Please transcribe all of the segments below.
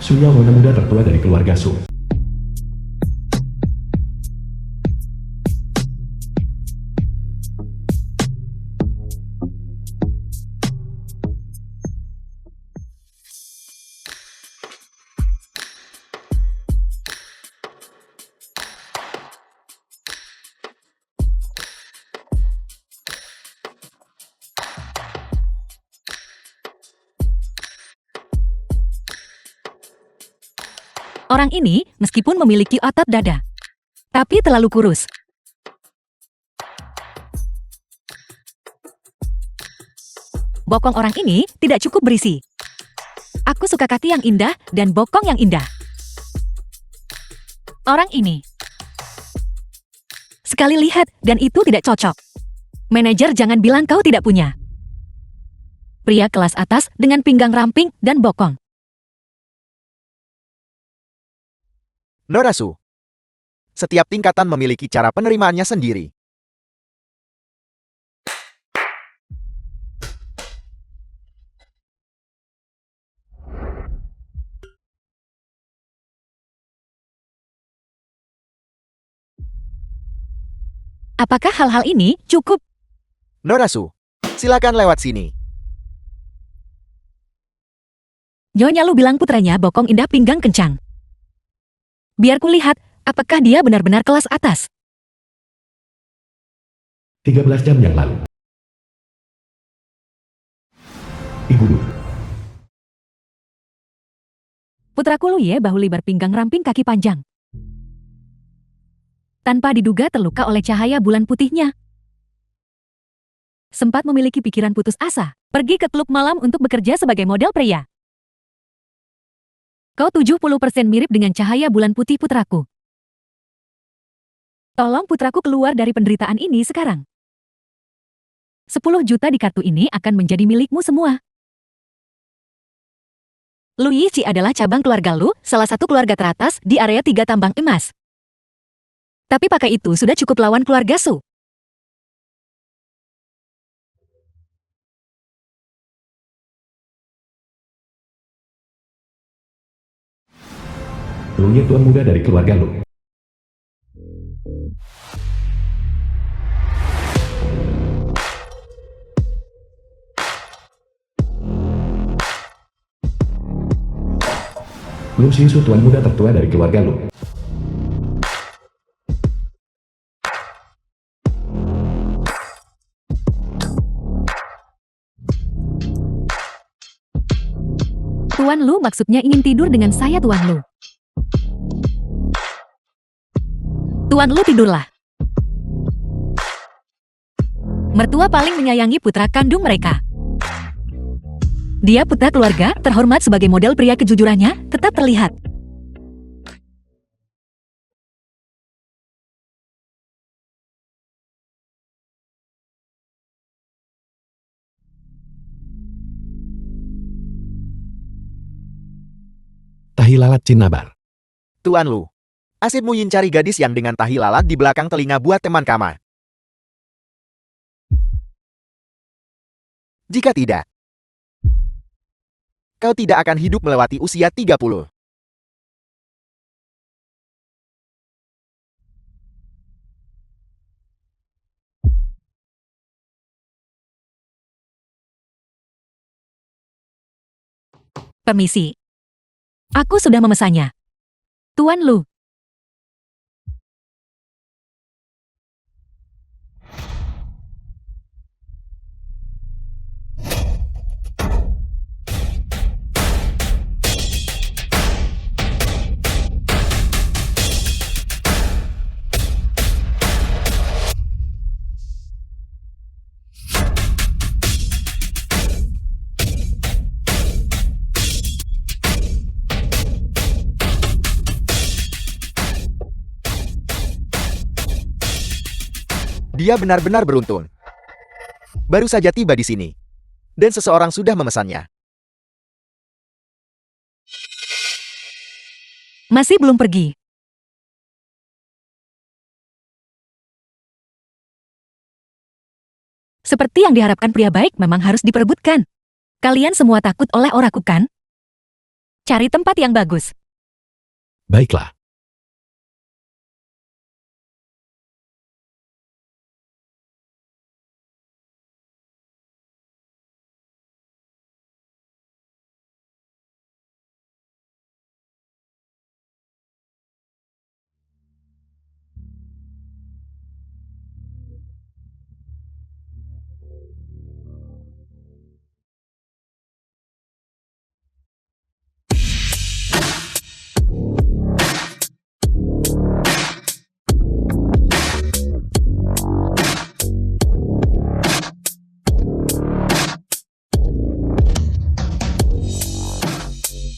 Sunya nona muda tertua dari keluarga Su. Orang ini meskipun memiliki otot dada, tapi terlalu kurus. Bokong orang ini tidak cukup berisi. Aku suka kaki yang indah dan bokong yang indah. Orang ini. Sekali lihat dan itu tidak cocok. Manajer jangan bilang kau tidak punya. Pria kelas atas dengan pinggang ramping dan bokong. Norasu. Setiap tingkatan memiliki cara penerimaannya sendiri. Apakah hal-hal ini cukup? Norasu, silakan lewat sini. Nyonya Lu bilang putranya bokong indah pinggang kencang. Biar kulihat, apakah dia benar-benar kelas atas. 13 jam yang lalu. Ibu Lu. Putraku Lu Ye bahu lebar pinggang ramping kaki panjang. Tanpa diduga terluka oleh cahaya bulan putihnya. Sempat memiliki pikiran putus asa, pergi ke klub malam untuk bekerja sebagai model pria. Kau 70% mirip dengan cahaya bulan putih putraku. Tolong putraku keluar dari penderitaan ini sekarang. 10 juta di kartu ini akan menjadi milikmu semua. Lu Yici adalah cabang keluarga Lu, salah satu keluarga teratas di area 3 tambang emas. Tapi pakai itu sudah cukup lawan keluarga Su. Lu Ye tuan muda dari keluarga Lu. Lu Xinsu tuan muda tertua dari keluarga Lu. Tuan Lu maksudnya ingin tidur dengan saya Tuan Lu. Tuan Lu tidurlah. Mertua paling menyayangi putra kandung mereka. Dia putra keluarga, terhormat sebagai model pria kejujurannya, tetap terlihat. Tahi lalat Cinnabar. Tuan Lu. Asipmu Yin cari gadis yang dengan tahi lalat di belakang telinga buat teman kama. Jika tidak, kau tidak akan hidup melewati usia 30. Permisi. Aku sudah memesannya. Tuan Lu. Dia benar-benar beruntung. Baru saja tiba di sini. Dan seseorang sudah memesannya. Masih belum pergi. Seperti yang diharapkan pria baik memang harus diperebutkan. Kalian semua takut oleh oraku kan? Cari tempat yang bagus. Baiklah.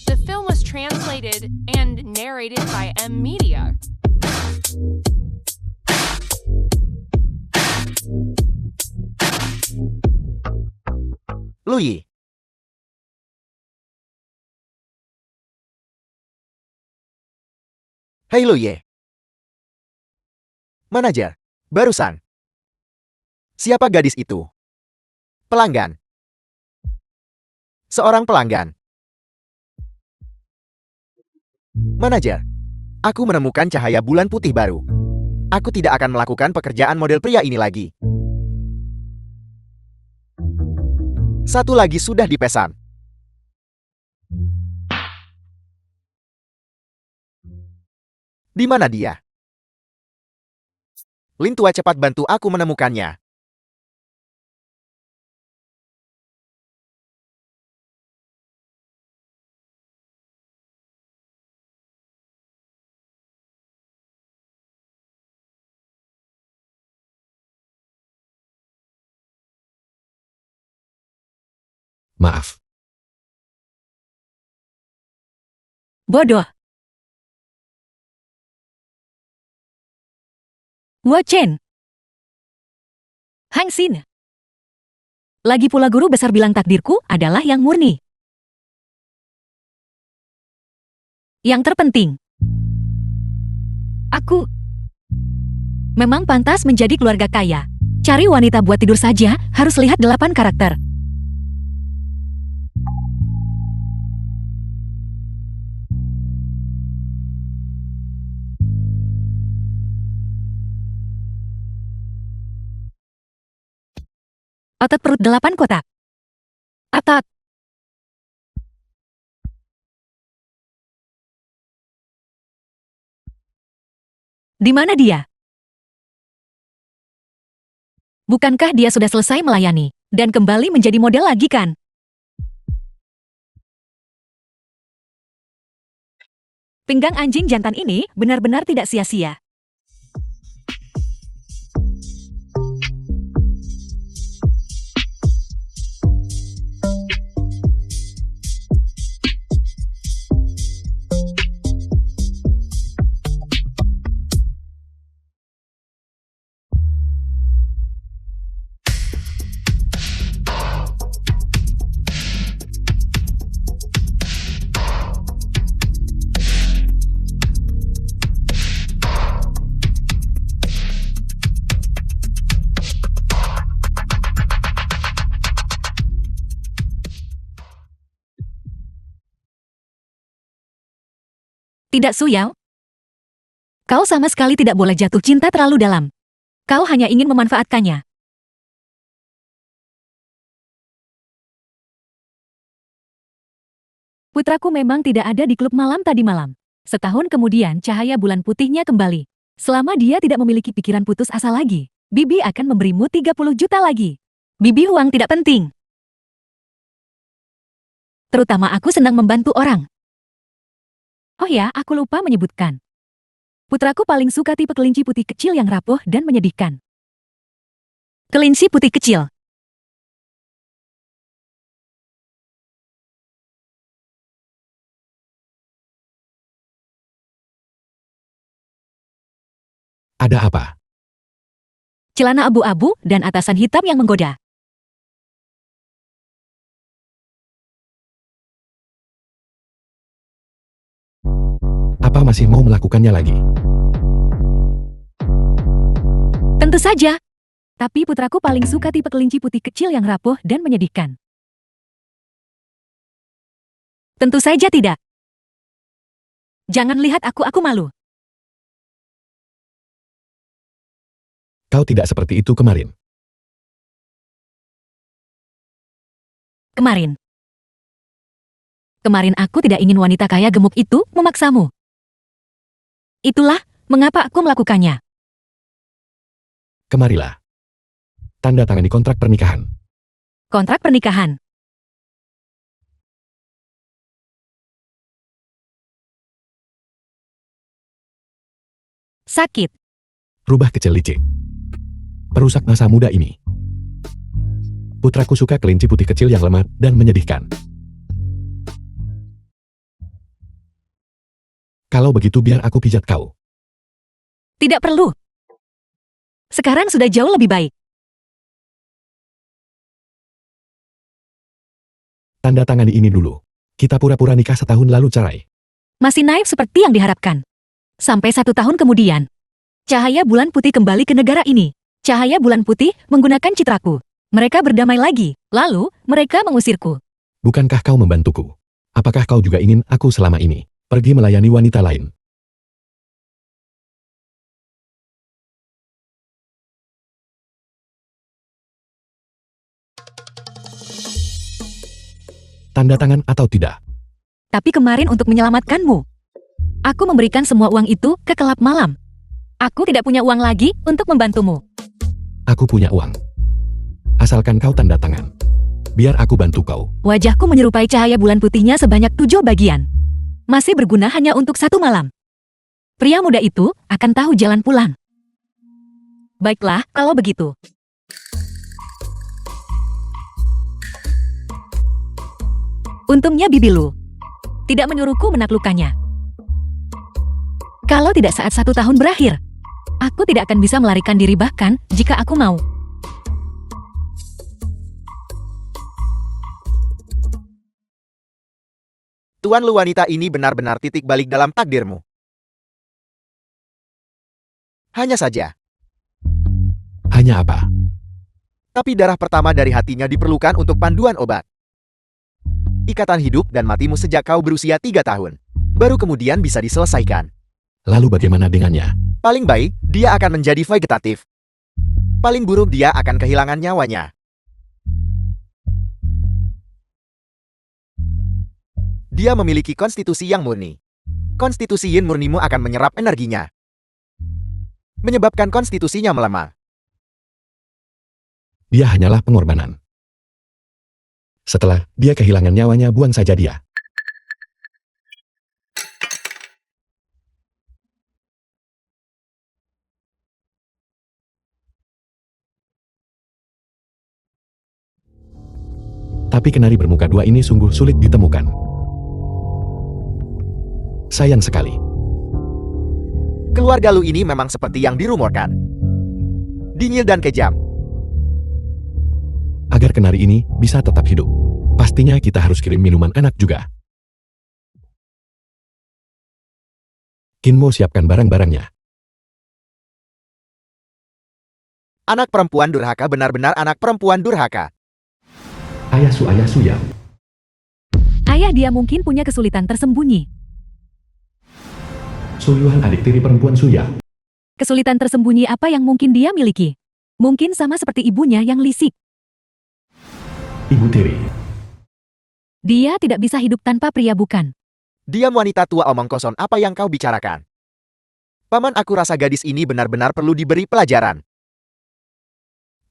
The film was translated and narrated by M Media. Luyi. Hei Luyi. Manajer, barusan. Siapa gadis itu? Pelanggan. Seorang pelanggan. Manajer, aku menemukan cahaya bulan putih baru. Aku tidak akan melakukan pekerjaan model pria ini lagi. Satu lagi sudah dipesan. Di mana dia? Lin tua, cepat bantu aku menemukannya. Maaf. Bodoh. Wo Chen. Hang Xin. Lagi pula guru besar bilang takdirku adalah yang murni. Yang terpenting, aku memang pantas menjadi keluarga kaya. Cari wanita buat tidur saja, harus lihat 8 karakter. Otot perut 8 kotak. Otot. Di mana dia? Bukankah dia sudah selesai melayani dan kembali menjadi model lagi kan? Pinggang anjing jantan ini benar-benar tidak sia-sia. Tidak, Suyao. Kau sama sekali tidak boleh jatuh cinta terlalu dalam. Kau hanya ingin memanfaatkannya. Putraku memang tidak ada di klub malam tadi malam. Setahun kemudian cahaya bulan putihnya kembali. Selama dia tidak memiliki pikiran putus asa lagi, Bibi akan memberimu 30 juta lagi. Bibi uang tidak penting. Terutama aku senang membantu orang. Oh ya, aku lupa menyebutkan. Putraku paling suka tipe kelinci putih kecil yang rapuh dan menyedihkan. Kelinci putih kecil. Ada apa? Celana abu-abu dan atasan hitam yang menggoda. Apa masih mau melakukannya lagi? Tentu saja. Tapi putraku paling suka tipe kelinci putih kecil yang rapuh dan menyedihkan. Tentu saja tidak. Jangan lihat aku malu. Kau tidak seperti itu kemarin. Kemarin aku tidak ingin wanita kaya gemuk itu memaksamu. Itulah mengapa aku melakukannya. Kemarilah. Tanda tangani kontrak pernikahan. Kontrak pernikahan. Sakit. Rubah kecil licik. Perusak masa muda ini. Putraku suka kelinci putih kecil yang lemah dan menyedihkan. Kalau begitu biar aku pijat kau. Tidak perlu. Sekarang sudah jauh lebih baik. Tanda tangani ini dulu. Kita pura-pura nikah setahun lalu cerai. Masih naif seperti yang diharapkan. Sampai 1 tahun kemudian. Cahaya bulan putih kembali ke negara ini. Cahaya bulan putih menggunakan citraku. Mereka berdamai lagi. Lalu, mereka mengusirku. Bukankah kau membantuku? Apakah kau juga ingin aku selama ini pergi melayani wanita lain? Tanda tangan atau tidak? Tapi kemarin untuk menyelamatkanmu. Aku memberikan semua uang itu ke kelab malam. Aku tidak punya uang lagi untuk membantumu. Aku punya uang. Asalkan kau tanda tangan. Biar aku bantu kau. Wajahku menyerupai cahaya bulan putihnya sebanyak 7 bagian. Masih berguna hanya untuk 1 malam. Pria muda itu akan tahu jalan pulang. Baiklah, kalau begitu. Untungnya Bibi Lu tidak menyuruhku menaklukkannya. Kalau tidak saat 1 tahun berakhir, aku tidak akan bisa melarikan diri bahkan jika aku mau. Tuan Lu, wanita ini benar-benar titik balik dalam takdirmu. Hanya saja. Hanya apa? Tapi darah pertama dari hatinya diperlukan untuk panduan obat. Ikatan hidup dan matimu sejak kau berusia 3 tahun. Baru kemudian bisa diselesaikan. Lalu bagaimana dengannya? Paling baik, dia akan menjadi vegetatif. Paling buruk, dia akan kehilangan nyawanya. Dia memiliki konstitusi yang murni. Konstitusi yin murnimu akan menyerap energinya, menyebabkan konstitusinya melemah. Dia hanyalah pengorbanan. Setelah dia kehilangan nyawanya, buang saja dia. Tapi kenari bermuka 2 ini sungguh sulit ditemukan. Sayang sekali. Keluarga Lu ini memang seperti yang dirumorkan. Dingil dan kejam. Agar kenari ini bisa tetap hidup, pastinya kita harus kirim minuman anak juga. Kinmo siapkan barang-barangnya. Anak perempuan durhaka, benar-benar anak perempuan durhaka. Ayasu ya. Ayah dia mungkin punya kesulitan tersembunyi. Suyuhan adik tiri perempuan Suya. Kesulitan tersembunyi apa yang mungkin dia miliki? Mungkin sama seperti ibunya yang lisik. Ibu tiri. Dia tidak bisa hidup tanpa pria, bukan? Diam wanita tua, omong kosong, apa yang kau bicarakan? Paman, aku rasa gadis ini benar-benar perlu diberi pelajaran.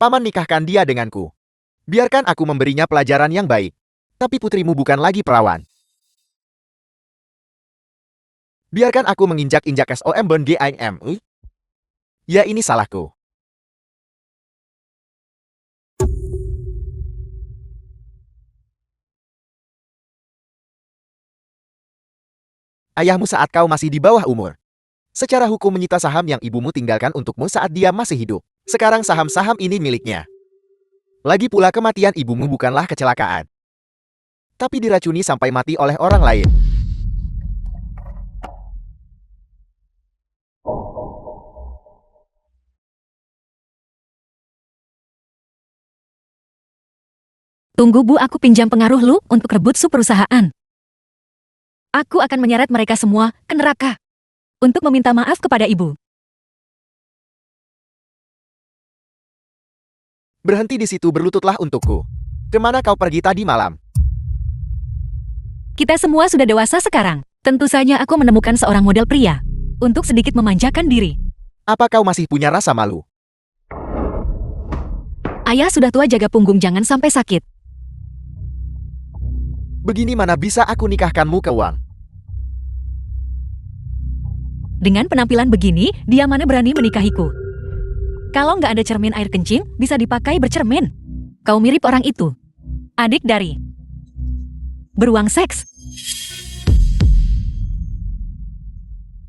Paman, nikahkan dia denganku. Biarkan aku memberinya pelajaran yang baik. Tapi putrimu bukan lagi perawan. Biarkan aku menginjak-injak SOM. Ya, ini salahku. Ayahmu saat kau masih di bawah umur. Secara hukum menyita saham yang ibumu tinggalkan untukmu saat dia masih hidup. Sekarang saham-saham ini miliknya. Lagi pula kematian ibumu bukanlah kecelakaan, tapi diracuni sampai mati oleh orang lain. Tunggu Bu, aku pinjam pengaruh Lu untuk rebut sub perusahaan. Aku akan menyeret mereka semua ke neraka untuk meminta maaf kepada ibu. Berhenti di situ, berlututlah untukku. Kemana kau pergi tadi malam? Kita semua sudah dewasa sekarang. Tentu saja aku menemukan seorang model pria untuk sedikit memanjakan diri. Apa kau masih punya rasa malu? Ayah sudah tua, jaga punggung jangan sampai sakit. Begini mana bisa aku nikahkanmu ke uang? Dengan penampilan begini, dia mana berani menikahiku? Kalau nggak ada cermin air kencing, bisa dipakai bercermin. Kau mirip orang itu. Adik dari beruang seks.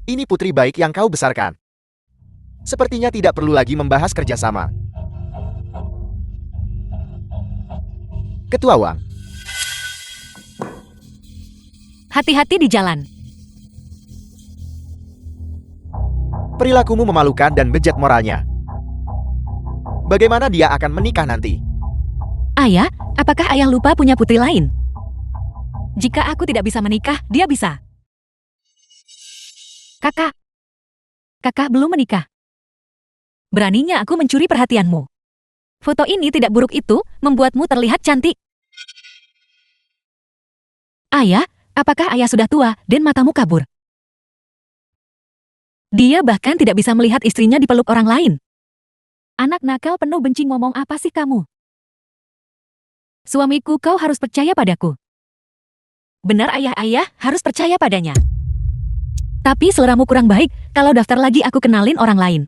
Ini putri baik yang kau besarkan. Sepertinya tidak perlu lagi membahas kerjasama. Ketua Wang, Hati-hati di jalan. perilakumu memalukan dan bejat moralnya. Bagaimana dia akan menikah nanti? Ayah, apakah ayah lupa punya putri lain? Jika aku tidak bisa menikah, dia bisa. Kakak belum menikah. Beraninya aku mencuri perhatianmu. Foto ini tidak buruk itu, membuatmu terlihat cantik. Ayah, apakah ayah sudah tua dan matamu kabur? Dia bahkan tidak bisa melihat istrinya dipeluk orang lain. Anak nakal penuh benci, ngomong apa sih kamu? Suamiku, kau harus percaya padaku. Benar ayah harus percaya padanya. Tapi seleramu kurang baik, kalau daftar lagi aku kenalin orang lain.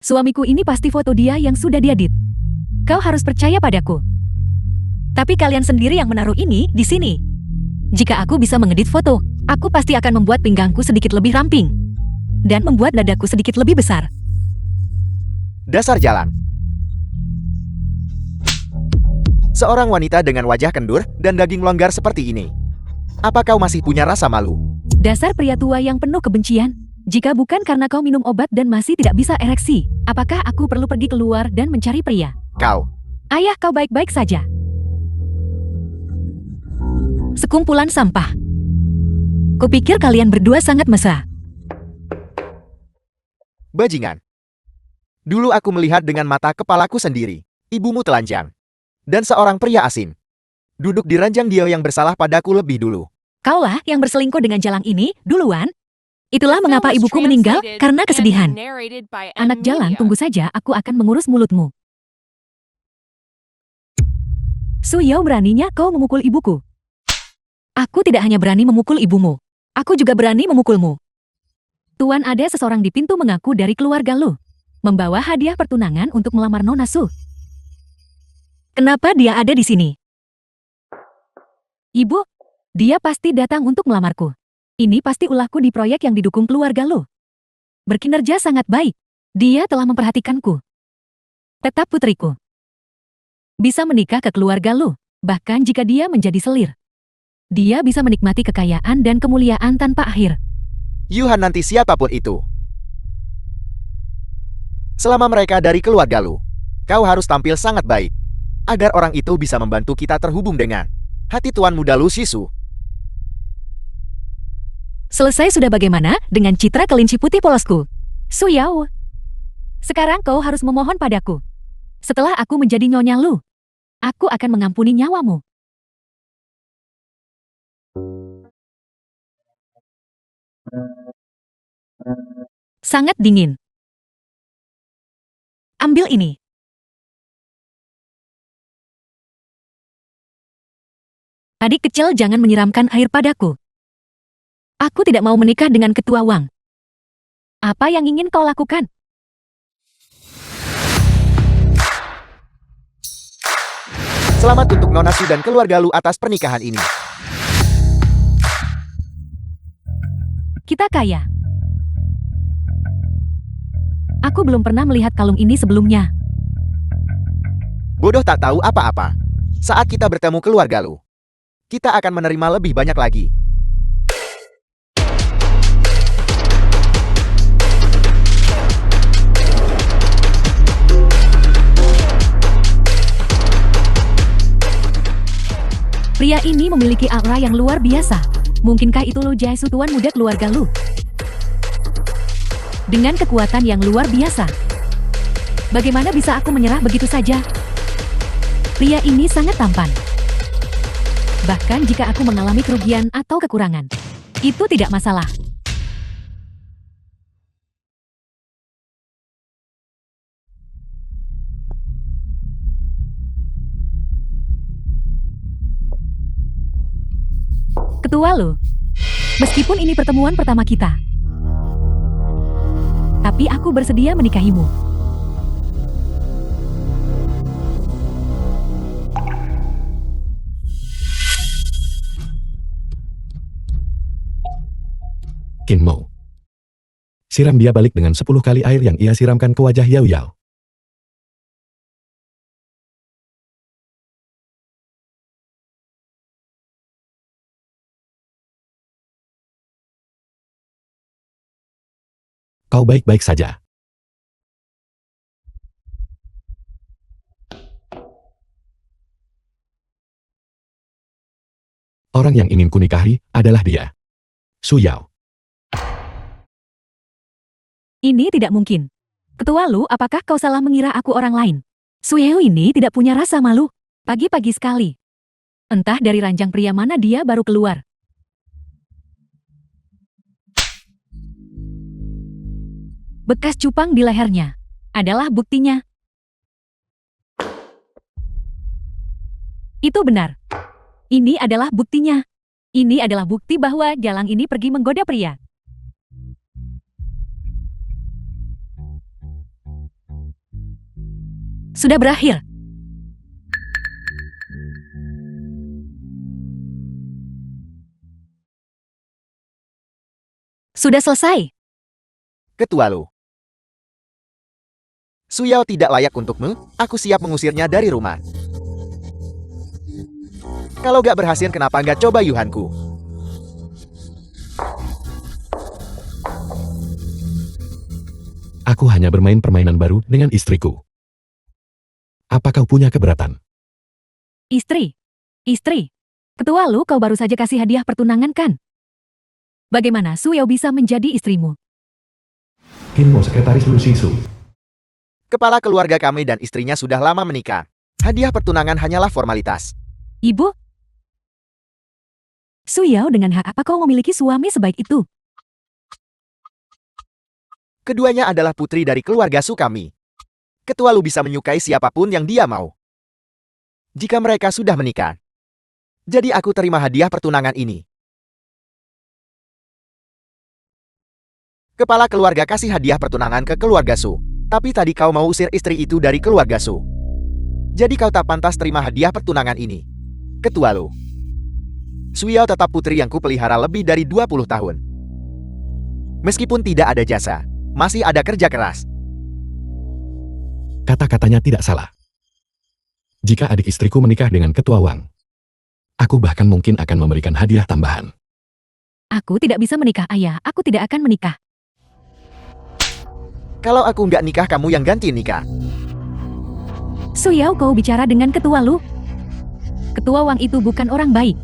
Suamiku ini pasti foto dia yang sudah diedit. Kau harus percaya padaku. Tapi kalian sendiri yang menaruh ini di sini. Jika aku bisa mengedit foto, aku pasti akan membuat pinggangku sedikit lebih ramping. Dan membuat dadaku sedikit lebih besar. Dasar jalan. Seorang wanita dengan wajah kendur dan daging longgar seperti ini. Apa kau masih punya rasa malu? Dasar pria tua yang penuh kebencian. Jika bukan karena kau minum obat dan masih tidak bisa ereksi, apakah aku perlu pergi keluar dan mencari pria? Kau. Ayah, kau baik-baik saja. Sekumpulan sampah. Kupikir kalian berdua sangat mesra. Bajingan. Dulu aku melihat dengan mata kepalaku sendiri. Ibumu telanjang. Dan seorang pria asing. Duduk di ranjang dia yang bersalah padaku lebih dulu. Kaulah yang berselingkuh dengan jalang ini duluan. Itulah Film mengapa was ibuku meninggal, translated karena kesedihan. and narrated by Anak jalan, Media. tunggu saja, aku akan mengurus mulutmu. Suyao, beraninya kau memukul ibuku. Aku tidak hanya berani memukul ibumu. Aku juga berani memukulmu. Tuan, ada seseorang di pintu mengaku dari keluarga Lu. Membawa hadiah pertunangan untuk melamar Nona Su. Kenapa dia ada di sini? Ibu, dia pasti datang untuk melamarku. Ini pasti ulahku di proyek yang didukung keluarga Lu. Berkinerja sangat baik. Dia telah memperhatikanku. Tetap putriku. Bisa menikah ke keluarga Lu, bahkan jika dia menjadi selir. Dia bisa menikmati kekayaan dan kemuliaan tanpa akhir. Yuhan nanti siapapun itu. Selama mereka dari keluarga Lu, kau harus tampil sangat baik. Agar orang itu bisa membantu kita terhubung dengan hati Tuan Muda Lu Shisu. Selesai sudah, bagaimana dengan citra kelinci putih polosku? Suyao. Sekarang kau harus memohon padaku. Setelah aku menjadi nyonya Lu, aku akan mengampuni nyawamu. Sangat dingin. Ambil ini. Adik kecil, jangan menyiramkan air padaku. Aku tidak mau menikah dengan Ketua Wang. Apa yang ingin kau lakukan? Selamat untuk Nona Su dan keluarga Lu atas pernikahan ini. Kita kaya. Aku belum pernah melihat kalung ini sebelumnya. Bodoh tak tahu apa-apa. Saat kita bertemu keluarga Lu, kita akan menerima lebih banyak lagi. Pria ini memiliki aura yang luar biasa. Mungkinkah itu Lu Jaesu, tuan muda keluarga Lu? Dengan kekuatan yang luar biasa. Bagaimana bisa aku menyerah begitu saja? Pria ini sangat tampan. Bahkan jika aku mengalami kerugian atau kekurangan, itu tidak masalah. Ketua Lu, meskipun ini pertemuan pertama kita, tapi aku bersedia menikahimu. Qin Mo. Siram dia balik dengan 10 kali air yang ia siramkan ke wajah Yao Yao. Kau baik-baik saja. Orang yang ingin kunikahi adalah dia. Su Yao. Ini tidak mungkin. Ketua Lu, apakah kau salah mengira aku orang lain? Su Yao ini tidak punya rasa malu. Pagi-pagi sekali. Entah dari ranjang pria mana dia baru keluar. Bekas cupang di lehernya adalah buktinya. Itu benar. Ini adalah buktinya. Ini adalah bukti bahwa Jalang ini pergi menggoda pria. Sudah berakhir. Sudah selesai. Ketua Lu. Su Yao tidak layak untukmu, aku siap mengusirnya dari rumah. Kalau gak berhasil, kenapa gak coba Yuhanku? Aku hanya bermain permainan baru dengan istriku. Apa kau punya keberatan? Istri. Istri. Ketua Lu, kau baru saja kasih hadiah pertunangan kan? Bagaimana Su Yao bisa menjadi istrimu? Qin Mo, sekretaris Lu Xingsu. Kepala keluarga kami dan istrinya sudah lama menikah. Hadiah pertunangan hanyalah formalitas. Ibu? Su Yao, dengan hak apa kau memiliki suami sebaik itu? Keduanya adalah putri dari keluarga Su kami. Ketua Lu bisa menyukai siapapun yang dia mau. Jika mereka sudah menikah. Jadi aku terima hadiah pertunangan ini. Kepala keluarga kasih hadiah pertunangan ke keluarga Su. Tapi tadi kau mau usir istri itu dari keluarga Su. Jadi kau tak pantas terima hadiah pertunangan ini. Ketua Lu. Su Yao tetap putri yang kupelihara lebih dari 20 tahun. Meskipun tidak ada jasa, masih ada kerja keras. Kata-katanya tidak salah. Jika adik istriku menikah dengan Ketua Wang, aku bahkan mungkin akan memberikan hadiah tambahan. Aku tidak bisa menikah, ayah. Aku tidak akan menikah. Kalau aku nggak nikah, kamu yang ganti nikah. Su Yao, kau bicara dengan Ketua Lu? Ketua Wang itu bukan orang baik.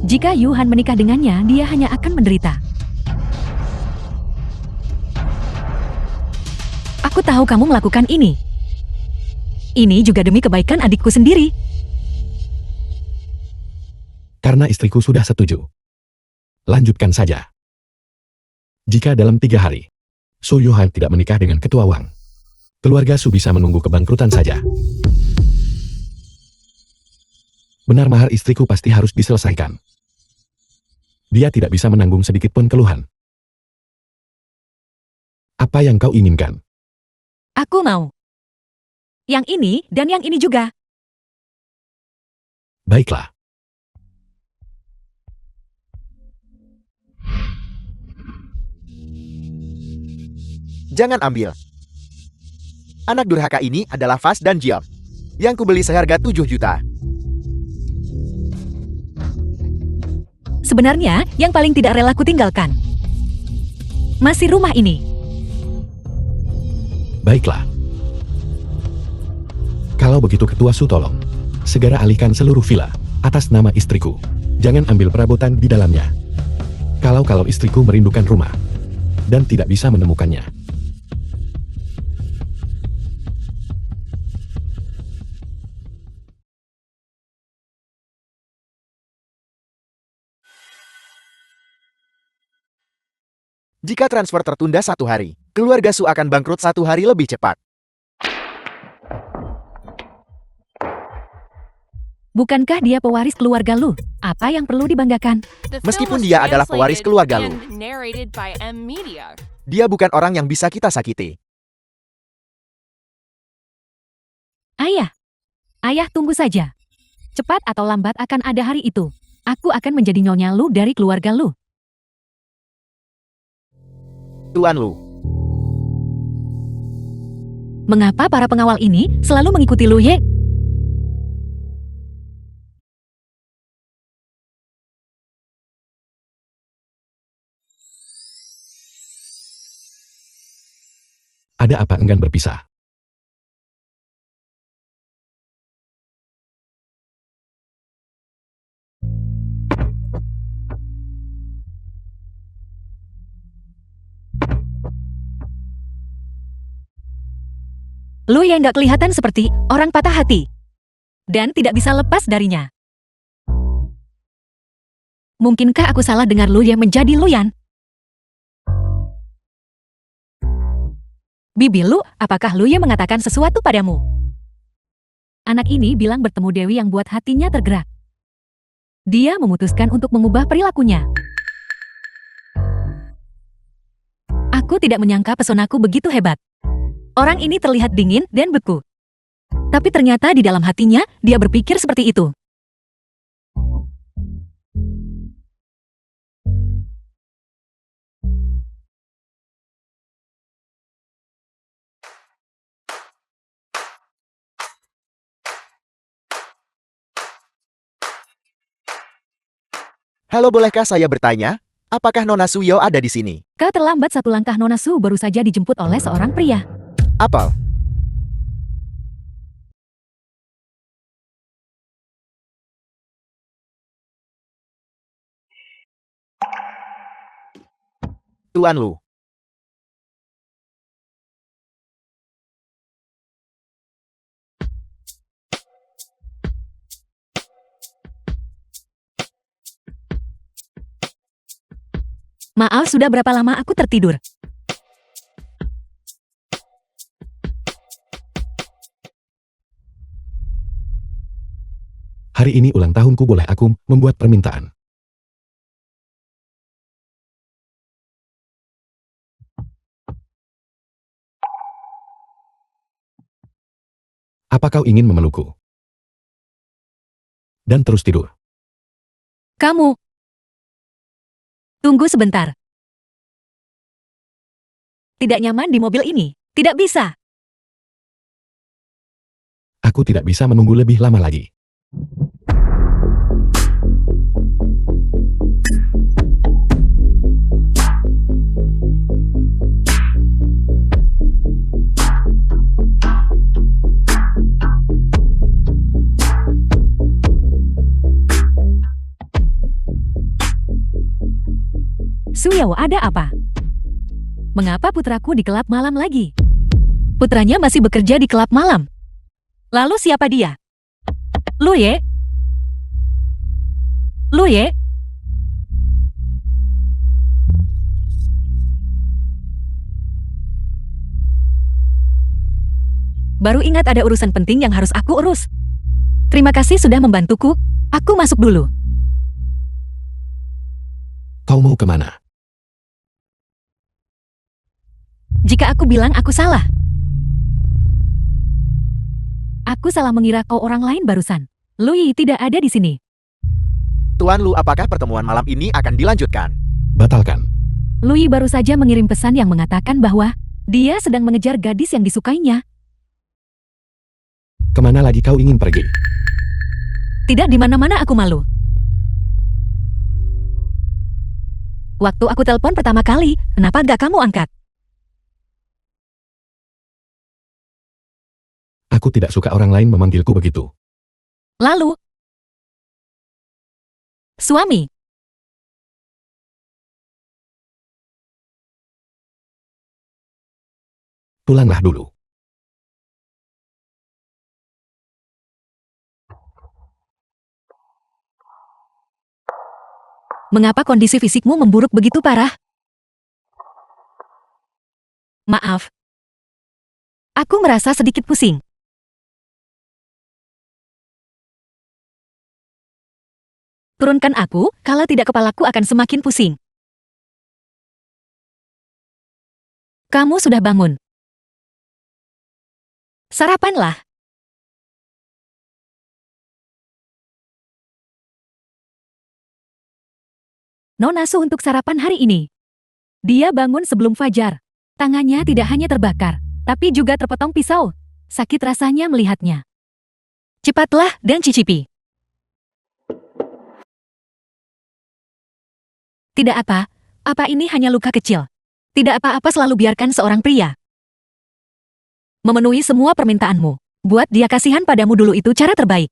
Jika Yuhan menikah dengannya, dia hanya akan menderita. Aku tahu kamu melakukan ini. Ini juga demi kebaikan adikku sendiri. Karena istriku sudah setuju. Lanjutkan saja. Jika dalam 3 hari, Su Yuhan tidak menikah dengan Ketua Wang, keluarga Su bisa menunggu kebangkrutan saja. Benar, mahar istriku pasti harus diselesaikan. Dia tidak bisa menanggung sedikit pun keluhan. Apa yang kau inginkan? Aku mau. Yang ini dan yang ini juga. Baiklah. Jangan ambil. Anak durhaka ini adalah Fas dan Jiop, yang kubeli seharga 7 juta. Sebenarnya, yang paling tidak rela kutinggalkan masih rumah ini. Baiklah. Kalau begitu Ketua Su, tolong Segera alihkan seluruh villa atas nama istriku. Jangan ambil perabotan di dalamnya. Kalau istriku merindukan rumah dan tidak bisa menemukannya. Jika transfer tertunda 1 hari, keluarga Su akan bangkrut 1 hari lebih cepat. Bukankah dia pewaris keluarga Lu? Apa yang perlu dibanggakan? The Meskipun film was dia adalah pewaris translated keluarga Lu. and narrated by M Media. Dia bukan orang yang bisa kita sakiti. Ayah. Ayah, tunggu saja. Cepat atau lambat akan ada hari itu. Aku akan menjadi nyonya Lu dari keluarga Lu. Tuan Lu, Mengapa para pengawal ini selalu mengikuti Lu Ye? Ada apa enggan berpisah? Lu yang nggak kelihatan seperti orang patah hati. Dan tidak bisa lepas darinya. Mungkinkah aku salah dengar Lu yang menjadi Luyan? Bibi Lu, apakah Lu yang mengatakan sesuatu padamu? Anak ini bilang bertemu Dewi yang buat hatinya tergerak. Dia memutuskan untuk mengubah perilakunya. Aku tidak menyangka pesonaku begitu hebat. Orang ini terlihat dingin dan beku. Tapi ternyata di dalam hatinya, dia berpikir seperti itu. halo, bolehkah saya bertanya? Apakah Nona Suyo ada di sini? Kau terlambat 1 langkah. Nona Su baru saja dijemput oleh seorang pria. Apel. Tuan Lu. Maaf, sudah berapa lama aku tertidur? Hari ini ulang tahunku, boleh aku membuat permintaan? Apa kau ingin memelukku? Dan terus tidur. Kamu. Tunggu sebentar. Tidak nyaman di mobil ini. Tidak bisa. Aku tidak bisa menunggu lebih lama lagi. Suyo, ada apa? Mengapa putraku di kelab malam lagi? Putranya masih bekerja di kelab malam. Lalu siapa dia? Lu Ye? Lu Ye? Baru ingat ada urusan penting yang harus aku urus. Terima kasih sudah membantuku. Aku masuk dulu. Kau mau kemana? Jika aku bilang aku salah. Aku salah mengira kau orang lain barusan. Lui tidak ada di sini. Tuan Lu, apakah pertemuan malam ini akan dilanjutkan? Batalkan. Lui baru saja mengirim pesan yang mengatakan bahwa dia sedang mengejar gadis yang disukainya. Kemana lagi kau ingin pergi? Tidak, di mana-mana aku malu. Waktu aku telepon pertama kali, kenapa gak kamu angkat? Aku tidak suka orang lain memanggilku begitu. Lalu, suami. Pulanglah dulu. Mengapa kondisi fisikmu memburuk begitu parah? Maaf. Aku merasa sedikit pusing. Turunkan aku, kalau tidak kepalaku akan semakin pusing. Kamu sudah bangun. Sarapanlah. Nona Su untuk sarapan hari ini. Dia bangun sebelum fajar. Tangannya tidak hanya terbakar, tapi juga terpotong pisau. Sakit rasanya melihatnya. Cepatlah dan cicipi. Tidak apa ini hanya luka kecil. Tidak apa-apa, selalu biarkan seorang pria memenuhi semua permintaanmu. Buat dia kasihan padamu dulu, itu cara terbaik.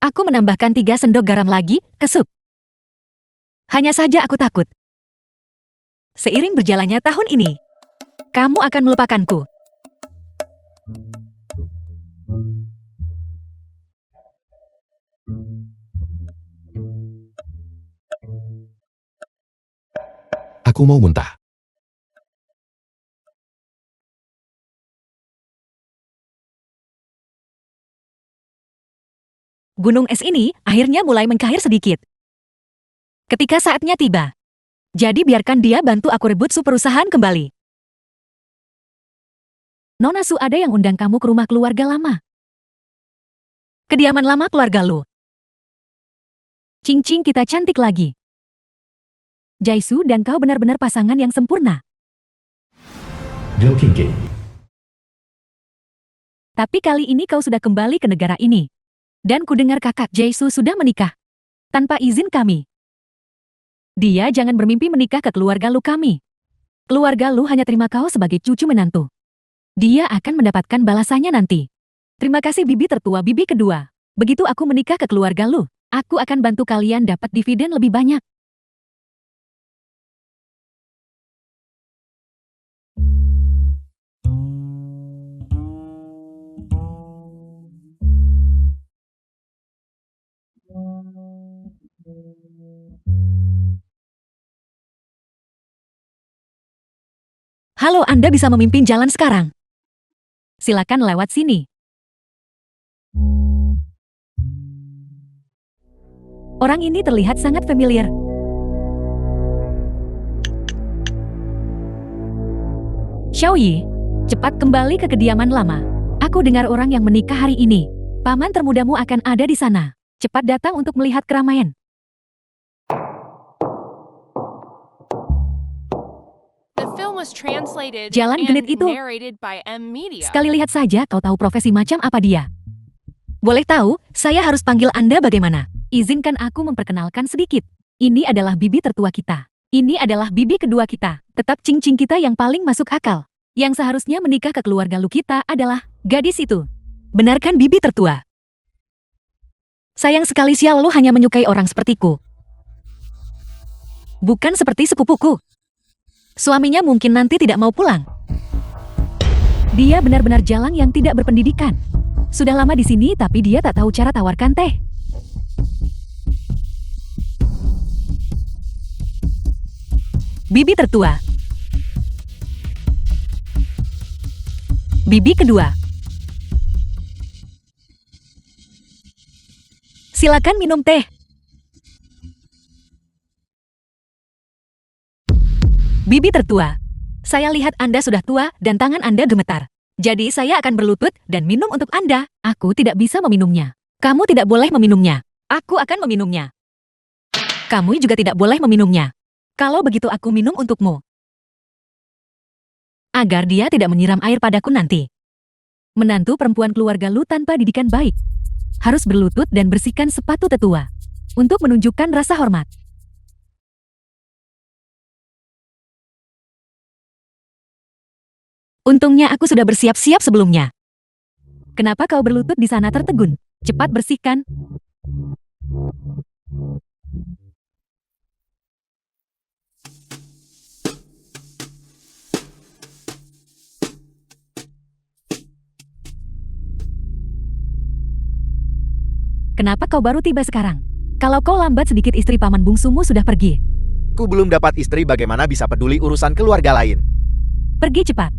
Aku menambahkan 3 sendok garam lagi ke sup. Hanya saja aku takut. Seiring berjalannya tahun ini, kamu akan melupakanku. Aku mau muntah. Gunung es ini akhirnya mulai mengkair sedikit. Ketika saatnya tiba. Jadi biarkan dia bantu aku rebut sup perusahaan kembali. Nona Su, ada yang undang kamu ke rumah keluarga lama. Kediaman lama keluarga lu. Cing-cing, kita cantik lagi. Jaisu dan kau benar-benar pasangan yang sempurna. Joe King. Tapi kali ini kau sudah kembali ke negara ini. Dan kudengar kakak Jaisu sudah menikah. Tanpa izin kami. Dia jangan bermimpi menikah ke keluarga lu kami. Keluarga lu hanya terima kau sebagai cucu menantu. Dia akan mendapatkan balasannya nanti. Terima kasih bibi tertua, bibi kedua. Begitu aku menikah ke keluarga lu, aku akan bantu kalian dapat dividen lebih banyak. Halo, Anda bisa memimpin jalan sekarang. Silakan lewat sini. Orang ini terlihat sangat familiar. Xiaoyi, cepat kembali ke kediaman lama. Aku dengar orang yang menikah hari ini. Paman termudamu akan ada di sana. Cepat datang untuk melihat keramaian. The film was translated Jalan genit and itu. narrated by M Media. Sekali lihat saja kau tahu profesi macam apa dia. Boleh tahu, saya harus panggil Anda bagaimana? Izinkan aku memperkenalkan sedikit. Ini adalah bibi tertua kita. Ini adalah bibi kedua kita. Tetap cing-cing kita yang paling masuk akal. Yang seharusnya menikah ke keluarga lu kita adalah gadis itu. Benarkan bibi tertua? Sayang sekali sial, lu hanya menyukai orang sepertiku. Bukan seperti sepupuku. Suaminya mungkin nanti tidak mau pulang. Dia benar-benar jalang yang tidak berpendidikan. Sudah lama di sini tapi dia tak tahu cara tawarkan teh. Bibi tertua. Bibi kedua. Silakan minum teh. Bibi tertua. Saya lihat Anda sudah tua dan tangan Anda gemetar. Jadi saya akan berlutut dan minum untuk Anda. Aku tidak bisa meminumnya. Kamu tidak boleh meminumnya. Aku akan meminumnya. Kamu juga tidak boleh meminumnya. Kalau begitu aku minum untukmu. Agar dia tidak menyiram air padaku nanti. Menantu perempuan keluarga Lu tanpa didikan baik. Harus berlutut dan bersihkan sepatu tetua. Untuk menunjukkan rasa hormat. Untungnya aku sudah bersiap-siap sebelumnya. Kenapa kau berlutut di sana tertegun? Cepat bersihkan. Kenapa kau baru tiba sekarang? Kalau kau lambat sedikit istri paman bungsumu sudah pergi. Ku belum dapat istri, bagaimana bisa peduli urusan keluarga lain? Pergi cepat.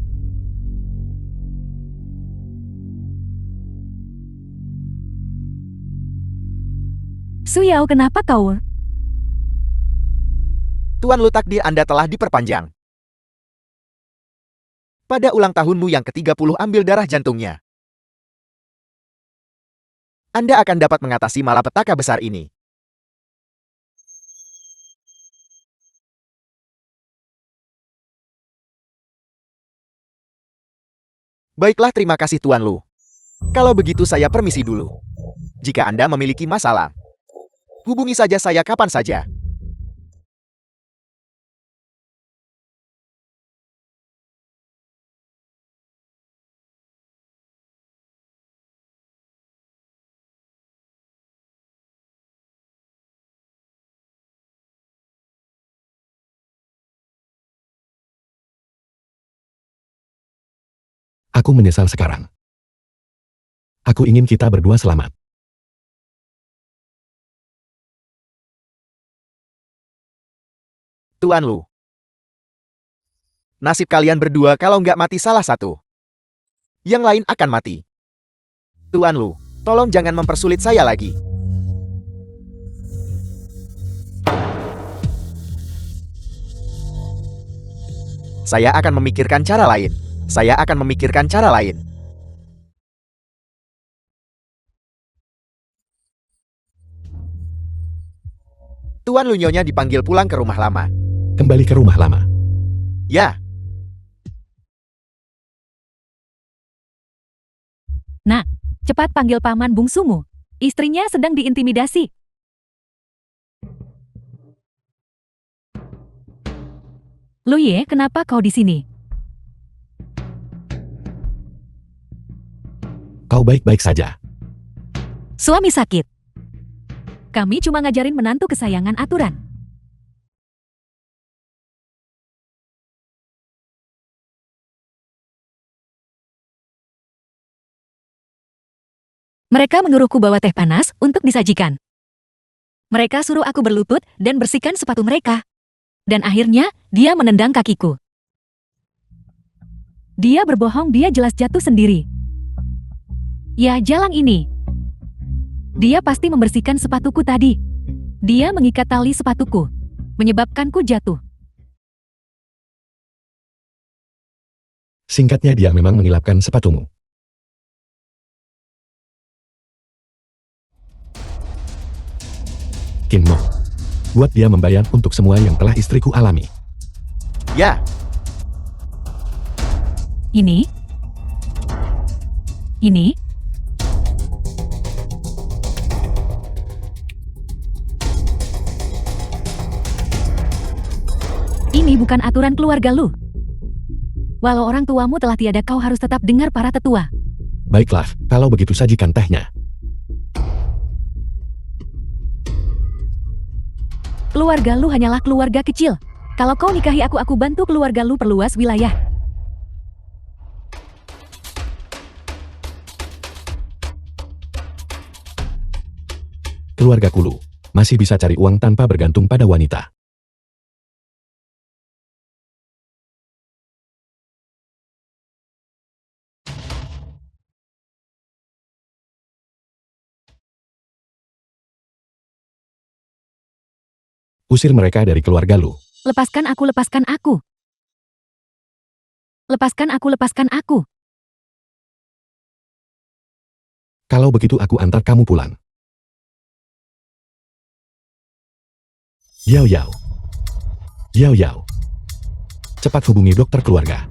Suyao, kenapa kau? Tuan Lu, takdir Anda telah diperpanjang. Pada ulang tahunmu yang ke-30 ambil darah jantungnya. Anda akan dapat mengatasi malapetaka besar ini. Baiklah, terima kasih Tuan Lu. Kalau begitu saya permisi dulu. Jika Anda memiliki masalah, hubungi saja saya kapan saja. Aku menyesal sekarang. Aku ingin kita berdua selamat. Tuan Lu. Nasib kalian berdua kalau nggak mati salah satu. Yang lain akan mati. Tuan Lu, tolong jangan mempersulit saya lagi. Saya akan memikirkan cara lain. Saya akan memikirkan cara lain. Tuan Lu, Nyonya dipanggil pulang ke rumah lama. Kembali ke rumah lama. Ya, Nak, cepat panggil paman bungsumu. Istrinya sedang diintimidasi. Luye, kenapa kau di sini? Kau baik-baik saja. Suami sakit. Kami cuma ngajarin menantu kesayangan aturan. Mereka menyuruhku bawa teh panas untuk disajikan. Mereka suruh aku berlutut dan bersihkan sepatu mereka. Dan akhirnya, dia menendang kakiku. Dia berbohong, dia jelas jatuh sendiri. Ya, jalan ini. Dia pasti membersihkan sepatuku tadi. Dia mengikat tali sepatuku, menyebabkanku jatuh. Singkatnya, dia memang mengilapkan sepatumu. Kim Mo, buat dia membayar untuk semua yang telah istriku alami. ya, Ini. Ini bukan aturan keluarga Lu. Walau orang tuamu telah tiada, kau harus tetap dengar para tetua. Baiklah, kalau begitu sajikan tehnya. Keluarga Lu hanyalah keluarga kecil. Kalau kau nikahi aku bantu keluarga Lu perluas wilayah. Keluarga Kulu masih bisa cari uang tanpa bergantung pada wanita. Usir mereka dari keluarga Lu. Lepaskan aku, lepaskan aku. Lepaskan aku, lepaskan aku. Kalau begitu aku antar kamu pulang. Yao Yao. Yao Yao. Cepat hubungi dokter keluarga.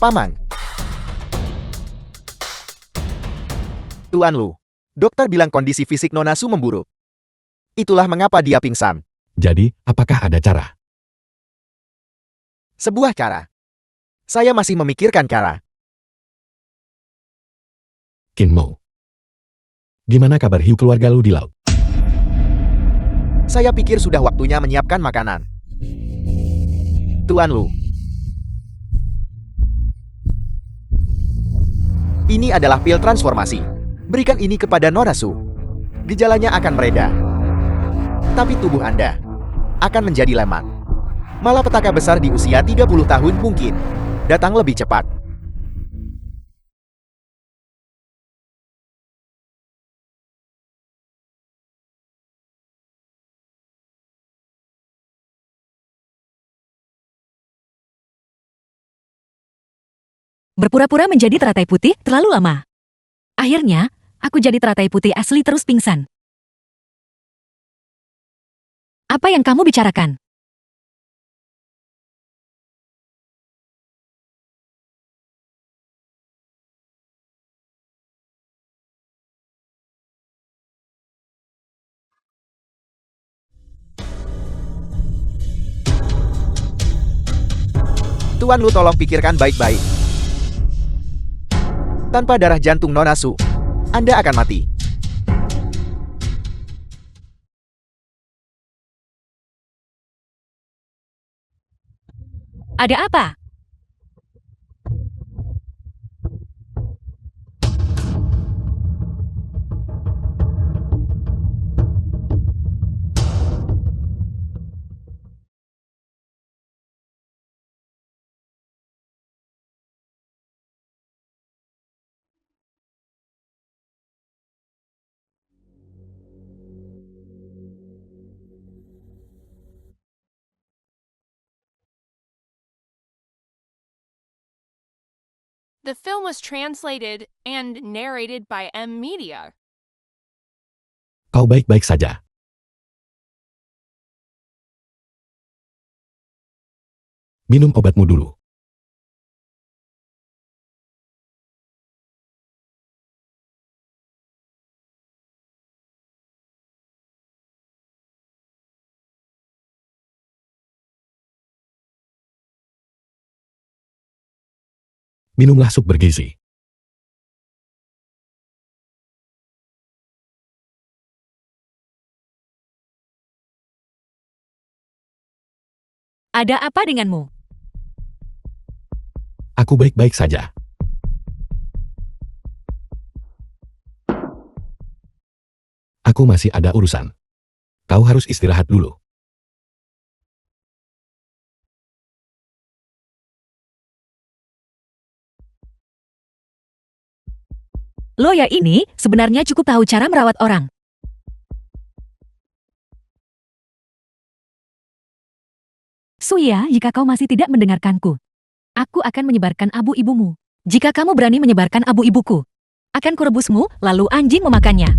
Paman. Tuan Lu. Dokter bilang kondisi fisik Nona Su memburuk. Itulah mengapa dia pingsan. Jadi, apakah ada cara? Sebuah cara. Saya masih memikirkan cara. Qin Mo. Gimana kabar hiu keluarga lu di laut? Saya pikir sudah waktunya menyiapkan makanan. Tuan Lu. Ini adalah pil transformasi. Berikan ini kepada Nona Su. Gejalanya akan mereda. Tapi tubuh Anda akan menjadi lemah. Malapetaka besar di usia 30 tahun mungkin datang lebih cepat. Berpura-pura menjadi teratai putih terlalu lama. Akhirnya, aku jadi teratai putih asli terus pingsan. Apa yang kamu bicarakan? Tuan Lu tolong pikirkan baik-baik. Tanpa darah jantung Nona Su, Anda akan mati. Ada apa? The film was translated and narrated by M Media. Kau baik-baik saja. Minum obatmu dulu. Minumlah sup bergizi. Ada apa denganmu? Aku baik-baik saja. Aku masih ada urusan. Kau harus istirahat dulu. Loya ini sebenarnya cukup tahu cara merawat orang. Suya, jika kau masih tidak mendengarkanku, aku akan menyebarkan abu ibumu. Jika kamu berani menyebarkan abu ibuku, akan kurebusmu, lalu anjing memakannya.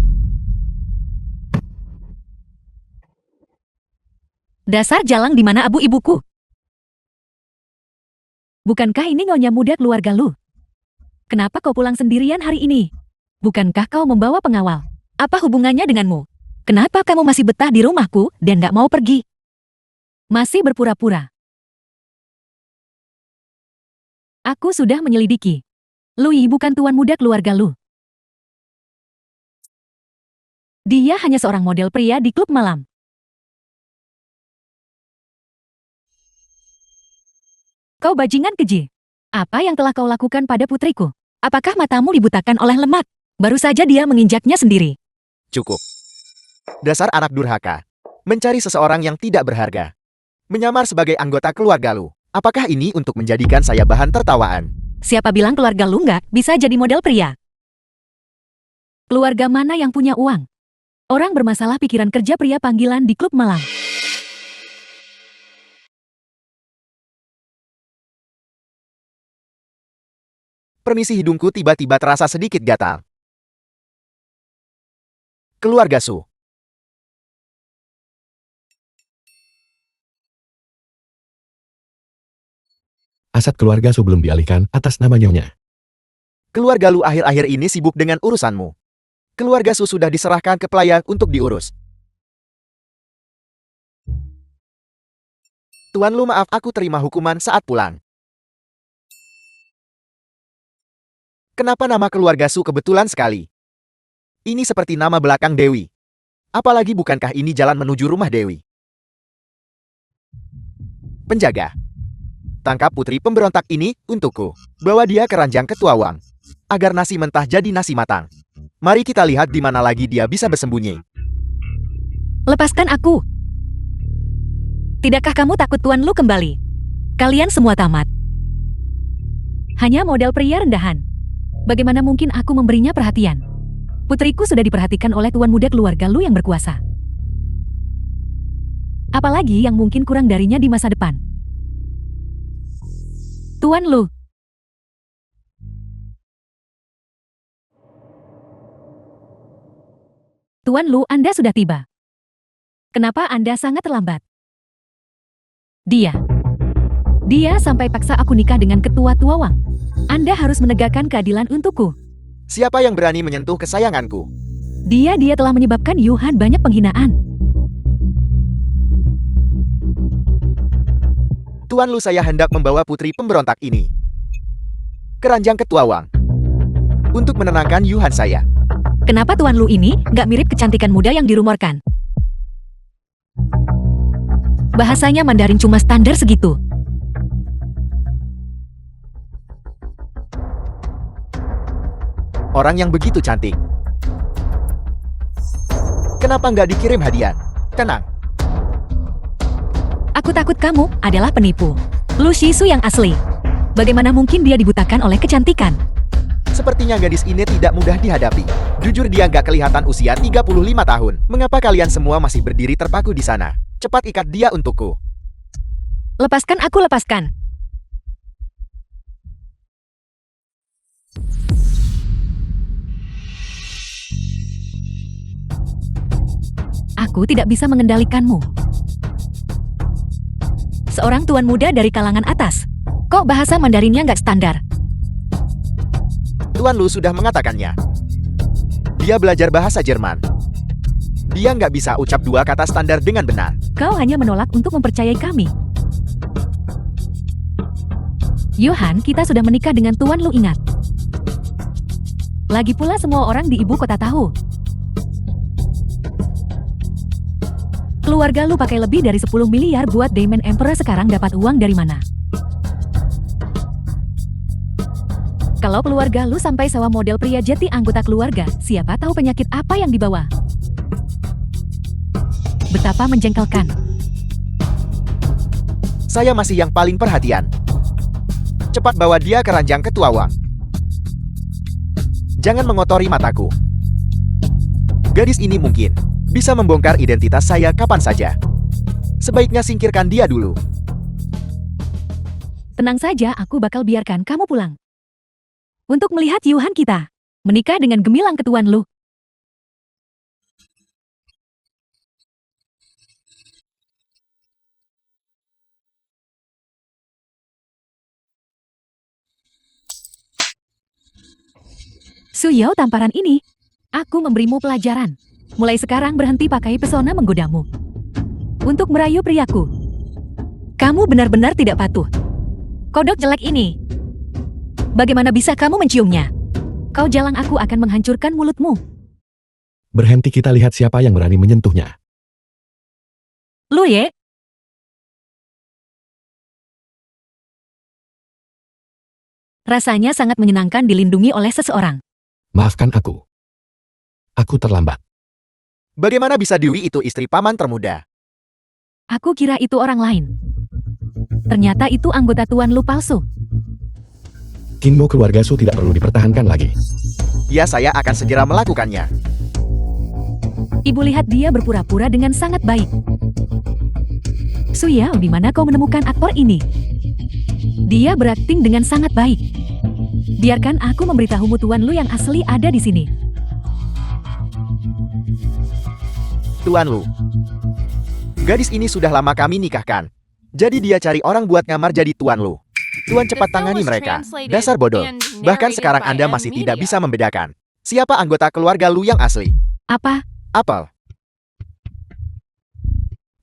Dasar jalang di mana abu ibuku? Bukankah ini nyonya muda keluarga lu? Kenapa kau pulang sendirian hari ini? Bukankah kau membawa pengawal? Apa hubungannya denganmu? Kenapa kamu masih betah di rumahku dan gak mau pergi? Masih berpura-pura. Aku sudah menyelidiki. Lui bukan tuan muda keluarga lu. Dia hanya seorang model pria di klub malam. Kau bajingan keji. Apa yang telah kau lakukan pada putriku? Apakah matamu dibutakan oleh lemak? Baru saja dia menginjaknya sendiri. Cukup. Dasar anak durhaka. Mencari seseorang yang tidak berharga. Menyamar sebagai anggota keluarga lu. Apakah ini untuk menjadikan saya bahan tertawaan? Siapa bilang keluarga lu nggak bisa jadi model pria? Keluarga mana yang punya uang? Orang bermasalah pikiran kerja pria panggilan di klub malam. Permisi, hidungku tiba-tiba terasa sedikit gatal. Keluarga Su. Aset keluarga Su belum dialihkan atas nama nyonya. Keluarga Lu akhir-akhir ini sibuk dengan urusanmu. Keluarga Su sudah diserahkan ke pelayan untuk diurus. Tuan Lu, maaf, aku terima hukuman saat pulang. Kenapa nama keluarga Su kebetulan sekali? Ini seperti nama belakang Dewi. Apalagi bukankah ini jalan menuju rumah Dewi? Penjaga, tangkap putri pemberontak ini untukku. Bawa dia ke ranjang Ketua Wang, agar nasi mentah jadi nasi matang. Mari kita lihat di mana lagi dia bisa bersembunyi. Lepaskan aku. Tidakkah kamu takut Tuan Lu kembali? Kalian semua tamat. Hanya model pria rendahan. Bagaimana mungkin aku memberinya perhatian? Putriku sudah diperhatikan oleh tuan muda keluarga Lu yang berkuasa. Apalagi yang mungkin kurang darinya di masa depan? Tuan Lu. Tuan Lu, Anda sudah tiba. Kenapa Anda sangat terlambat? Dia sampai paksa aku nikah dengan ketua Tua Wang. Anda harus menegakkan keadilan untukku. Siapa yang berani menyentuh kesayanganku? Dia telah menyebabkan Yuhan banyak penghinaan. Tuan Lu, saya hendak membawa putri pemberontak ini ke ranjang Ketua Wang untuk menenangkan Yuhan saya. Kenapa Tuan Lu ini nggak mirip kecantikan muda yang dirumorkan? Bahasanya Mandarin cuma standar segitu. Orang yang begitu cantik, kenapa nggak dikirim hadiah? Tenang. Aku takut kamu adalah penipu. Lu Shisu yang asli. Bagaimana mungkin dia dibutakan oleh kecantikan? Sepertinya gadis ini tidak mudah dihadapi. Jujur dia nggak kelihatan usia 35 tahun. Mengapa kalian semua masih berdiri terpaku di sana? Cepat ikat dia untukku. Lepaskan aku, lepaskan. Aku tidak bisa mengendalikanmu. Seorang tuan muda dari kalangan atas. Kok bahasa Mandarinnya nggak standar? Tuan Lu sudah mengatakannya. Dia belajar bahasa Jerman. Dia nggak bisa ucap dua kata standar dengan benar. Kau hanya menolak untuk mempercayai kami. Yuhan, kita sudah menikah dengan Tuan Lu, ingat. Lagi pula semua orang di ibu kota tahu. Keluarga Lu pakai lebih dari 10 miliar buat Diamond Emperor, sekarang dapat uang dari mana? Kalau keluarga Lu sampai sewa model pria jeti anggota keluarga, siapa tahu penyakit apa yang dibawa? Betapa menjengkelkan. Saya masih yang paling perhatian. Cepat bawa dia ke ranjang Ketua Wang. Jangan mengotori mataku. Gadis ini mungkin bisa membongkar identitas saya kapan saja. Sebaiknya singkirkan dia dulu. Tenang saja, aku bakal biarkan kamu pulang. Untuk melihat Yuhan kita menikah dengan gemilang ketuan Lu. Suyao, tamparan ini. Aku memberimu pelajaran. Mulai sekarang berhenti pakai pesona menggodamu. Untuk merayu priaku. Kamu benar-benar tidak patuh. Kodok jelek ini. Bagaimana bisa kamu menciumnya? Kau jalang, aku akan menghancurkan mulutmu. Berhenti, kita lihat siapa yang berani menyentuhnya. Lu ye? Rasanya sangat menyenangkan dilindungi oleh seseorang. Maafkan aku. Aku terlambat. Bagaimana bisa Dewi itu istri paman termuda? Aku kira itu orang lain. Ternyata itu anggota Tuan Lu palsu. Kinmo, keluarga Su tidak perlu dipertahankan lagi. Ya, saya akan segera melakukannya. Ibu lihat dia berpura-pura dengan sangat baik. Suyao, di mana kau menemukan aktor ini? Dia berakting dengan sangat baik. Biarkan aku memberitahumu Tuan Lu yang asli ada di sini. Tuan Lu. Gadis ini sudah lama kami nikahkan. Jadi dia cari orang buat ngamar jadi Tuan Lu. Tuan cepat tangani mereka. Dasar bodoh. Bahkan sekarang Anda masih tidak bisa membedakan siapa anggota keluarga Lu yang asli. Apa? Apel.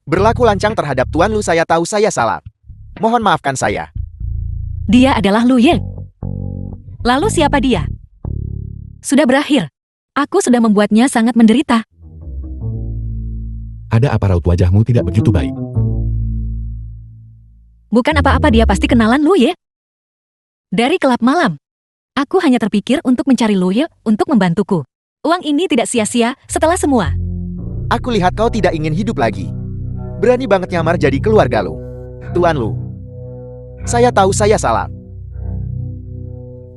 Berlaku lancang terhadap Tuan Lu, saya tahu saya salah. Mohon maafkan saya. Dia adalah Lu Ye. Lalu siapa dia? Sudah berakhir. Aku sudah membuatnya sangat menderita. Ada apa raut wajahmu tidak begitu baik? Bukan apa-apa, dia pasti kenalan Lu Ye. Dari kelab malam. Aku hanya terpikir untuk mencari Lu Ye untuk membantuku. Uang ini tidak sia-sia setelah semua. Aku lihat kau tidak ingin hidup lagi. Berani banget nyamar jadi keluarga Lu. Tuan Lu. Saya tahu saya salah.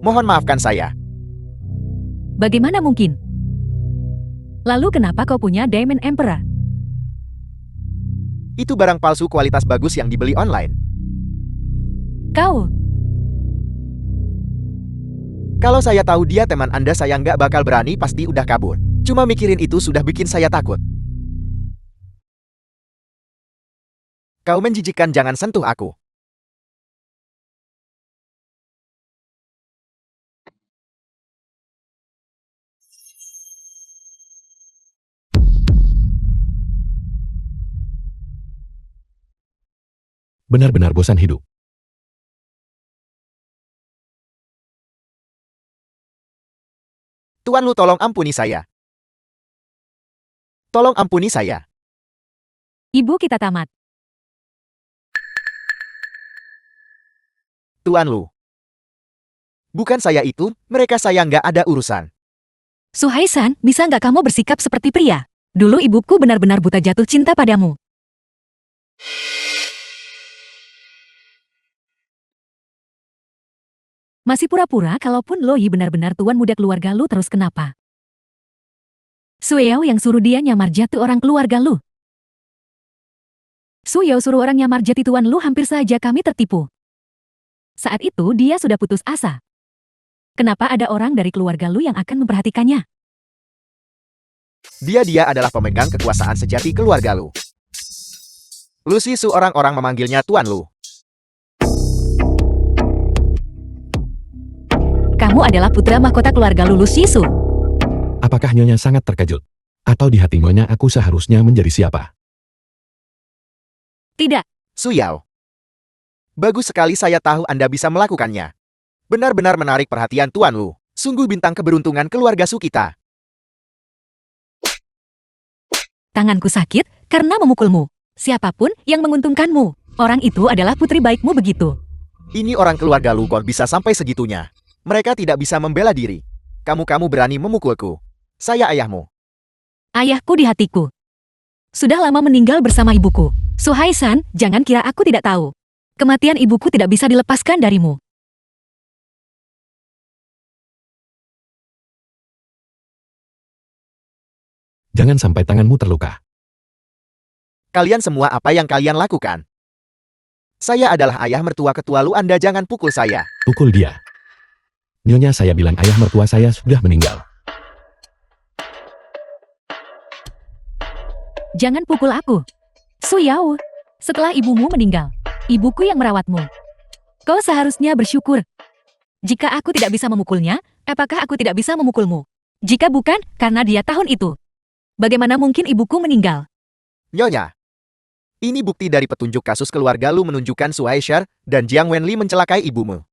Mohon maafkan saya. Bagaimana mungkin? Lalu kenapa kau punya Diamond Emperor? Itu barang palsu kualitas bagus yang dibeli online. Kau, Kalau saya tahu dia teman Anda, saya nggak bakal berani, pasti udah kabur. Cuma mikirin itu sudah bikin saya takut. Kau menjijikkan, jangan sentuh aku. Benar-benar bosan hidup. Tuan Lu, tolong ampuni saya. Tolong ampuni saya. ibu kita tamat. Tuan Lu. Bukan saya itu, mereka saya nggak ada urusan. Suhaisan, bisa nggak kamu bersikap seperti pria? Dulu ibuku benar-benar buta jatuh cinta padamu. Masih pura-pura, kalaupun Lo Yi benar-benar tuan muda keluarga Lu, terus kenapa? Suyao yang suruh dia nyamar jatuh orang keluarga Lu. Suyao suruh orang nyamar jadi tuan Lu, hampir saja kami tertipu. Saat itu dia sudah putus asa. Kenapa ada orang dari keluarga Lu yang akan memperhatikannya? Dia adalah pemegang kekuasaan sejati keluarga Lu. Lu Sisu, orang-orang memanggilnya Tuan Lu. Kamu adalah putra mahkota keluarga Lu Sisu. Apakah Nyonya sangat terkejut? Atau di hati Nyonya aku seharusnya menjadi siapa? Tidak, Suyao. Bagus sekali, saya tahu Anda bisa melakukannya. Benar-benar menarik perhatian Tuan Lu. Sungguh bintang keberuntungan keluarga Su kita. tanganku sakit karena memukulmu. Siapapun yang menguntungkanmu, orang itu adalah putri baikmu begitu. Ini orang keluarga Lu kok bisa sampai segitunya. Mereka tidak bisa membela diri. Kamu berani memukulku. Saya ayahmu. Ayahku di hatiku. Sudah lama meninggal bersama ibuku. Suhaisan, jangan kira aku tidak tahu. Kematian ibuku tidak bisa dilepaskan darimu. Jangan sampai tanganmu terluka. Kalian semua, apa yang kalian lakukan? Saya adalah ayah mertua ketua Lu, Anda jangan pukul saya. Pukul dia. Nyonya, saya bilang ayah mertua saya sudah meninggal. Jangan pukul aku. Suyao, setelah ibumu meninggal, ibuku yang merawatmu. Kau seharusnya bersyukur. Jika aku tidak bisa memukulnya, apakah aku tidak bisa memukulmu? Jika bukan, karena dia tahun itu. Bagaimana mungkin ibuku meninggal? Nyonya. Ini bukti dari petunjuk kasus keluarga Lu menunjukkan Su Haishar dan Jiang Wenli mencelakai ibumu.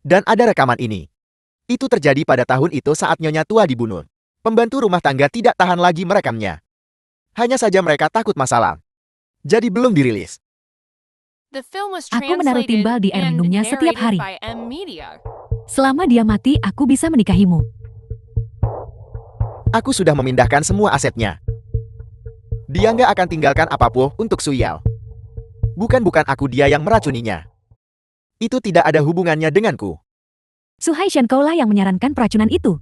Dan ada rekaman ini. Itu terjadi pada tahun itu saat Nyonya tua dibunuh. Pembantu rumah tangga tidak tahan lagi merekamnya. Hanya saja mereka takut masalah. Jadi belum dirilis. The film was Aku menaruh translated timbal di air and minumnya setiap narrated hari. by M Media. Selama dia mati, aku bisa menikahimu. Aku sudah memindahkan semua asetnya. Dia nggak akan tinggalkan apapun untuk Suyao. Bukan aku dia yang meracuninya. Itu tidak ada hubungannya denganku. Su Haishan kaulah yang menyarankan peracunan itu.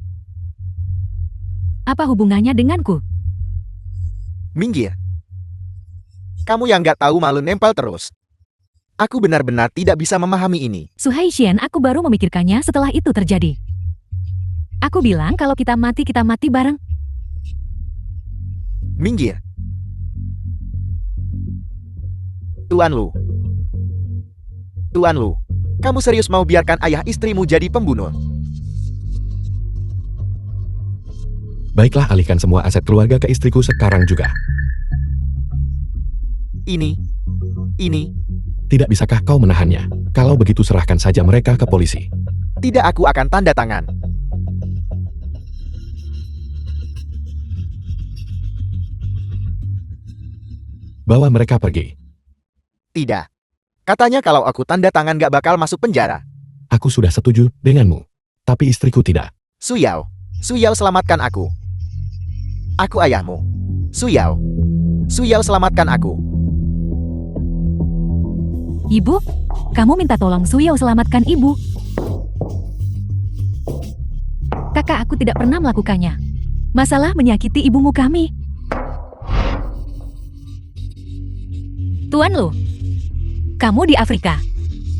Apa hubungannya denganku? Minggir. Kamu yang gak tahu malu nempel terus. Aku benar-benar tidak bisa memahami ini. Su Haishan, aku baru memikirkannya setelah itu terjadi. Aku bilang kalau kita mati bareng. Minggir. Tuan Lu. Tuan Lu, kamu serius mau biarkan ayah istrimu jadi pembunuh? Baiklah, alihkan semua aset keluarga ke istriku sekarang juga. Ini. Tidak bisakah kau menahannya? Kalau begitu serahkan saja mereka ke polisi. Tidak, aku akan tanda tangan. Bawa mereka pergi. Tidak. Katanya kalau aku tanda tangan gak bakal masuk penjara. Aku sudah setuju denganmu. Tapi istriku tidak. Suyao. Suyao, selamatkan aku. Aku ayahmu. Suyao. Suyao, selamatkan aku. Ibu, kamu minta tolong Suyao selamatkan ibu. Kakak aku tidak pernah melakukannya. Masalah menyakiti ibumu kami. Tuan Lu, kamu di Afrika.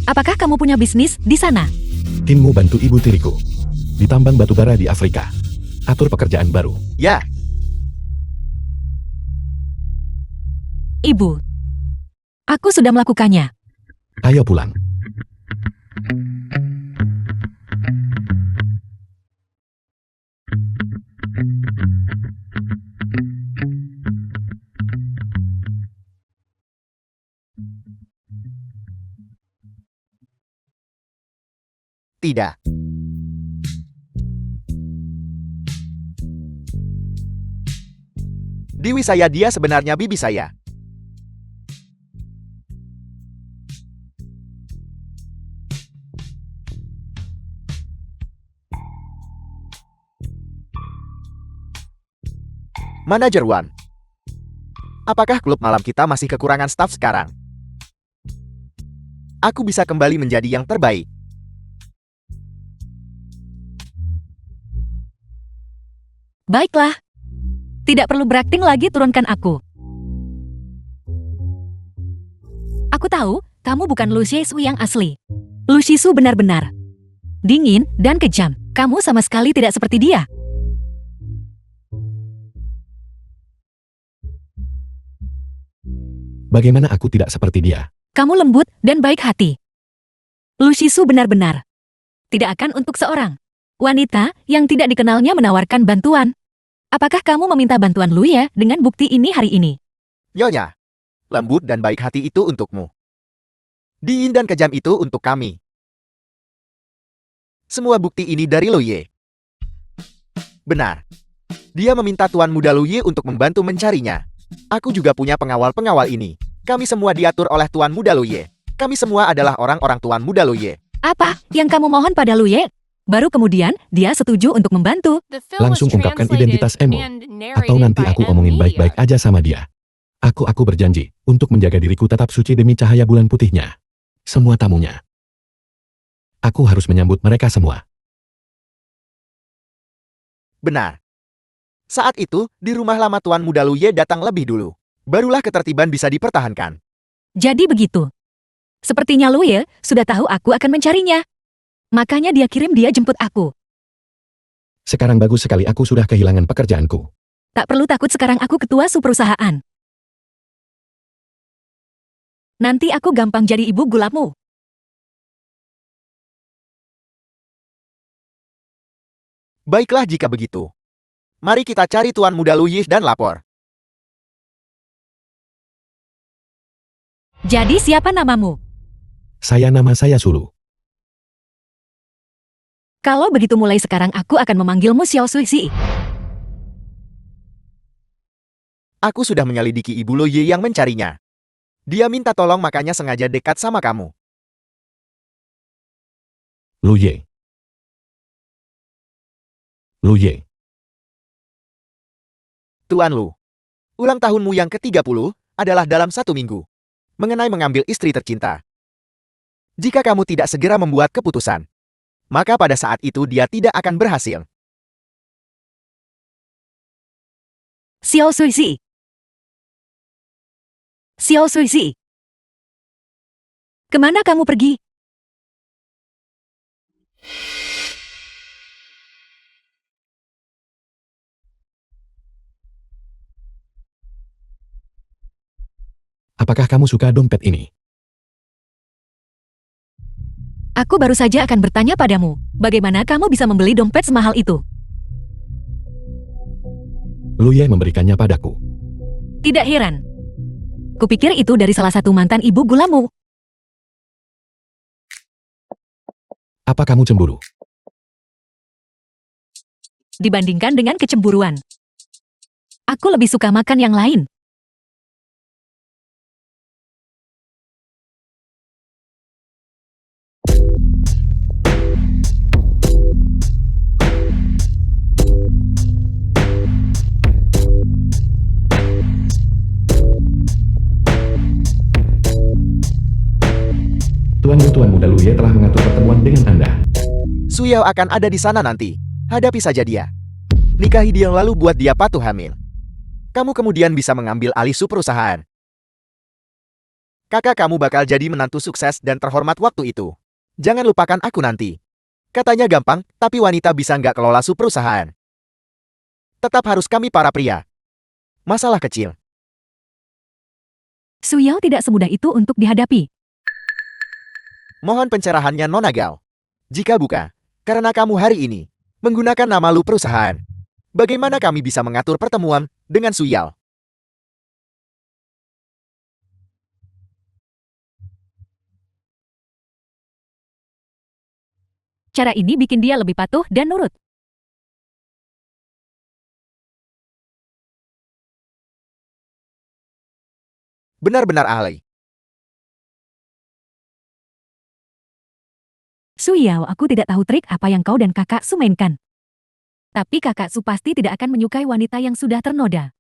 Apakah kamu punya bisnis di sana? Timmu bantu ibu tiriku. Di tambang batubara di Afrika. Atur pekerjaan baru. Ya, Ibu, aku sudah melakukannya. Ayo pulang. tidak. Dewi saya, dia sebenarnya bibi saya. Manajer Wan. Apakah klub malam kita masih kekurangan staf sekarang? Aku bisa kembali menjadi yang terbaik. Baiklah. Tidak perlu berakting lagi, turunkan aku. Aku tahu, kamu bukan Lu Shisu yang asli. Lu Shisu benar-benar dingin dan kejam. Kamu sama sekali tidak seperti dia. Bagaimana aku tidak seperti dia? Kamu lembut dan baik hati. Lu Shisu benar-benar tidak akan untuk seorang wanita yang tidak dikenalnya menawarkan bantuan. Apakah kamu meminta bantuan Lu ya dengan bukti ini hari ini? Nyonya, lembut dan baik hati itu untukmu. Dingin dan kejam itu untuk kami. Semua bukti ini dari Luye. Benar. Dia meminta Tuan Muda Luye untuk membantu mencarinya. Aku juga punya pengawal-pengawal ini. Kami semua diatur oleh Tuan Muda Luye. Kami semua adalah orang-orang Tuan Muda Luye. Apa yang kamu mohon pada Luye? Baru kemudian dia setuju untuk membantu. The film was Langsung ungkapkan translated identitas Emo. and Atau narrated nanti by aku M omongin Media. baik-baik aja sama dia. Aku berjanji untuk menjaga diriku tetap suci demi cahaya bulan putihnya. Semua tamunya. Aku harus menyambut mereka semua. Benar. Saat itu, di rumah lama Tuan Muda Luye datang lebih dulu. Barulah ketertiban bisa dipertahankan. Jadi begitu. Sepertinya Luye sudah tahu aku akan mencarinya. Makanya dia kirim dia jemput aku. Sekarang bagus sekali, aku sudah kehilangan pekerjaanku. Tak perlu takut, sekarang aku ketua perusahaan. Nanti aku gampang jadi ibu gulamu. Baiklah jika begitu. Mari kita cari Tuan Muda Luye dan lapor. Jadi siapa namamu? Nama saya Sulu. Kalau begitu mulai sekarang aku akan memanggilmu Xiao Suixi. Aku sudah menyelidiki Ibu Luye yang mencarinya. Dia minta tolong, makanya sengaja dekat sama kamu. Luye. Luye. Tuan Lu, ulang tahunmu yang ke-30 adalah dalam 1 minggu. Mengenai mengambil istri tercinta. Jika kamu tidak segera membuat keputusan, maka pada saat itu dia tidak akan berhasil. Xiao Suisi. Xiao Suisi. Kemana kamu pergi? Apakah kamu suka dompet ini? Aku baru saja akan bertanya padamu, bagaimana kamu bisa membeli dompet semahal itu? Lu Ye memberikannya padaku. Tidak heran. Kupikir itu dari salah satu mantan ibu gulamu. Apa kamu cemburu? Dibandingkan dengan kecemburuan, aku lebih suka makan yang lain. Tuan Muda Lu Ye telah mengatur pertemuan dengan Anda. Su Yao akan ada di sana nanti. Hadapi saja dia. Nikahi dia lalu buat dia patuh hamil. Kamu kemudian bisa mengambil alih perusahaan. Kakak kamu bakal jadi menantu sukses dan terhormat waktu itu. Jangan lupakan aku nanti. Katanya gampang, tapi wanita bisa nggak kelola perusahaan. Tetap harus kami para pria. Masalah kecil. Su Yao tidak semudah itu untuk dihadapi. Mohon pencerahannya Nona Gao. Jika bukan, karena kamu hari ini menggunakan nama lu perusahaan, bagaimana kami bisa mengatur pertemuan dengan Su Yao? Cara ini bikin dia lebih patuh dan nurut. Benar-benar ahli. Su Yao, aku tidak tahu trik apa yang kau dan kakak Su mainkan. Tapi kakak Su pasti tidak akan menyukai wanita yang sudah ternoda.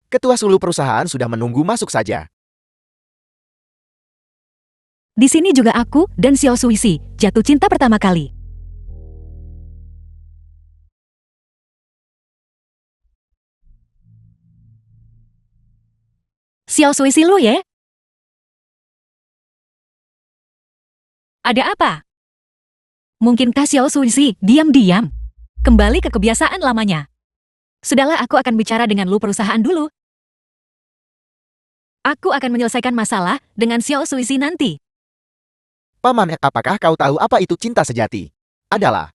Ketua Sulu perusahaan sudah menunggu, masuk saja. Di sini juga aku dan Xiao Suisi jatuh cinta pertama kali. Xiao Suisi Lu Ye? Ada apa? Mungkinkah Xiao Suisi diam-diam kembali ke kebiasaan lamanya? Sudahlah, aku akan bicara dengan Lu perusahaan dulu. Aku akan menyelesaikan masalah dengan Xiao Suisi nanti. Paman, apakah kau tahu apa itu cinta sejati? Adalah.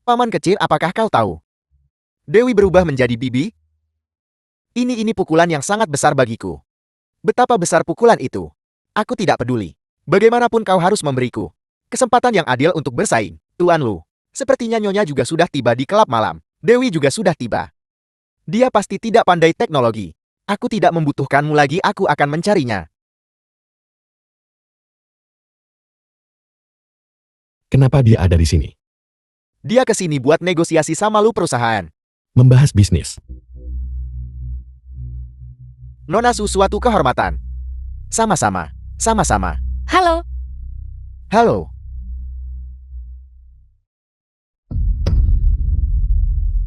Paman kecil, apakah kau tahu? Dewi berubah menjadi bibi? Ini pukulan yang sangat besar bagiku. Betapa besar pukulan itu? Aku tidak peduli. Bagaimanapun kau harus memberiku kesempatan yang adil untuk bersaing. Tuan Lu, sepertinya Nyonya juga sudah tiba di kelab malam. Dewi juga sudah tiba. Dia pasti tidak pandai teknologi. Aku tidak membutuhkanmu lagi, aku akan mencarinya. Kenapa dia ada di sini? Dia kesini buat negosiasi sama lu perusahaan. Membahas bisnis. Nona Su, suatu kehormatan. Sama-sama. Sama-sama. Halo, Halo.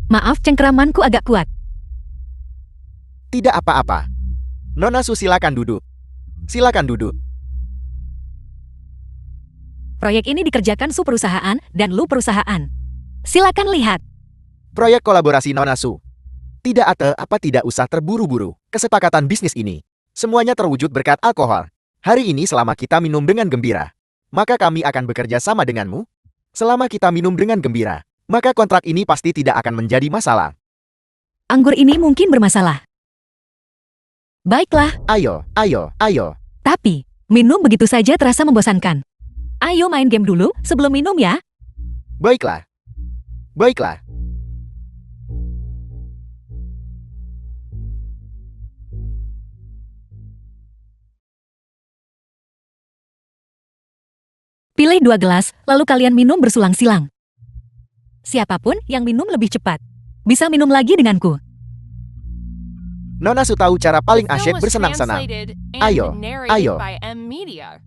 maaf cengkeramanku agak kuat. Tidak apa-apa. Nona Su, silakan duduk. Silakan duduk. Proyek ini dikerjakan Su perusahaan dan Lu perusahaan. Silakan lihat. Proyek kolaborasi Nona Su. Tidak tidak usah terburu-buru. Kesepakatan bisnis ini semuanya terwujud berkat alkohol. Hari ini selama kita minum dengan gembira, maka kami akan bekerja sama denganmu. Selama kita minum dengan gembira, maka kontrak ini pasti tidak akan menjadi masalah. Anggur ini mungkin bermasalah. Baiklah, Ayo, ayo, ayo. tapi minum begitu saja terasa membosankan. Ayo main game dulu sebelum minum ya. Baiklah. Baiklah. Pilih 2 gelas, lalu kalian minum bersulang-silang. Siapapun yang minum lebih cepat, bisa minum lagi denganku. Nona Su tahu cara paling The film asyik was bersenang-senang. translated and Ayo, narrated ayo. by M Media.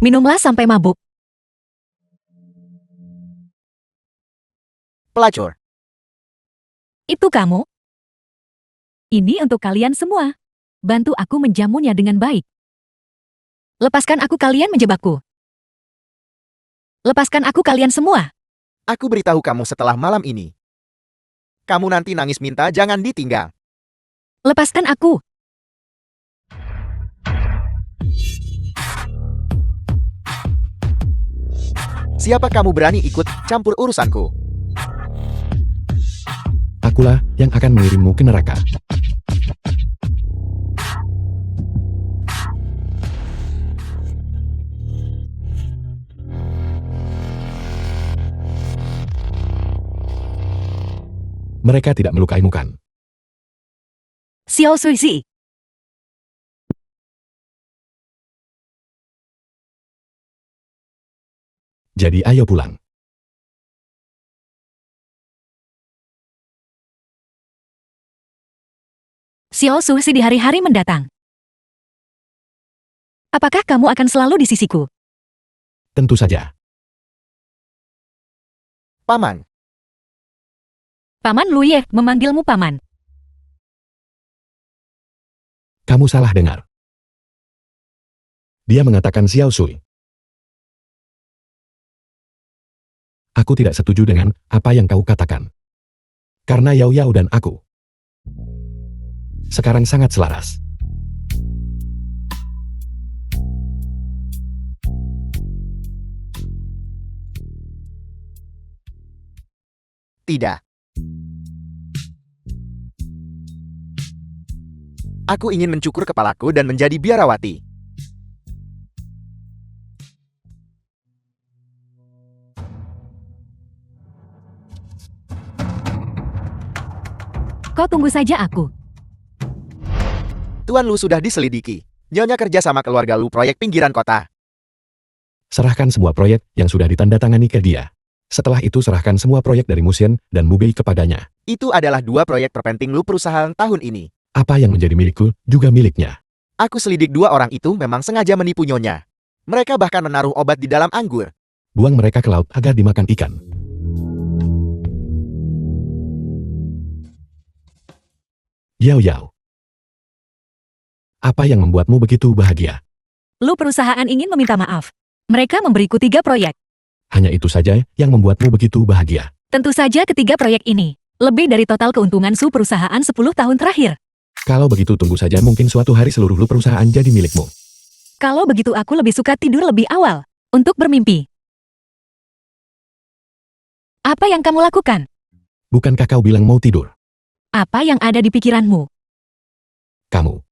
Minumlah sampai mabuk. Pelacur. Itu kamu? Ini untuk kalian semua. Bantu aku menjamunya dengan baik. Lepaskan aku, kalian menjebakku. Lepaskan aku, kalian semua. Aku beritahu kamu setelah malam ini. Kamu nanti nangis minta jangan ditinggal. Lepaskan aku. Siapa kamu berani ikut campur urusanku? Akulah yang akan mengirimmu ke neraka. Mereka tidak melukaimu kan? Xiao Suisi. Jadi ayo pulang. Xiao Suisi di hari-hari mendatang. Apakah kamu akan selalu di sisiku? Tentu saja. Paman, Paman Luye memanggilmu paman. Kamu salah dengar. Dia mengatakan Xiao Sui. Aku tidak setuju dengan apa yang kau katakan. Karena Yao Yao dan aku sekarang sangat selaras. tidak. Aku ingin mencukur kepalaku dan menjadi biarawati. Kau tunggu saja aku. Tuan Lu sudah diselidiki. Nyonya kerja sama keluarga Lu proyek pinggiran kota. Serahkan semua proyek yang sudah ditandatangani ke dia. Setelah itu serahkan semua proyek dari Musien dan Mubei kepadanya. Itu adalah 2 proyek terpenting Lu perusahaan tahun ini. Apa yang menjadi milikku juga miliknya. Aku selidik 2 orang itu memang sengaja menipu Nyonya. Mereka bahkan menaruh obat di dalam anggur. Buang mereka ke laut agar dimakan ikan. Yao Yao. Apa yang membuatmu begitu bahagia? Lu perusahaan ingin meminta maaf. Mereka memberiku 3 proyek. Hanya itu saja yang membuatmu begitu bahagia. Tentu saja ketiga proyek ini. Lebih dari total keuntungan Su perusahaan 10 tahun terakhir. Kalau begitu tunggu saja mungkin suatu hari seluruh Lu perusahaan jadi milikmu. Kalau begitu aku lebih suka tidur lebih awal. Untuk bermimpi. Apa yang kamu lakukan? Bukankah kau bilang mau tidur? Apa yang ada di pikiranmu? Kamu.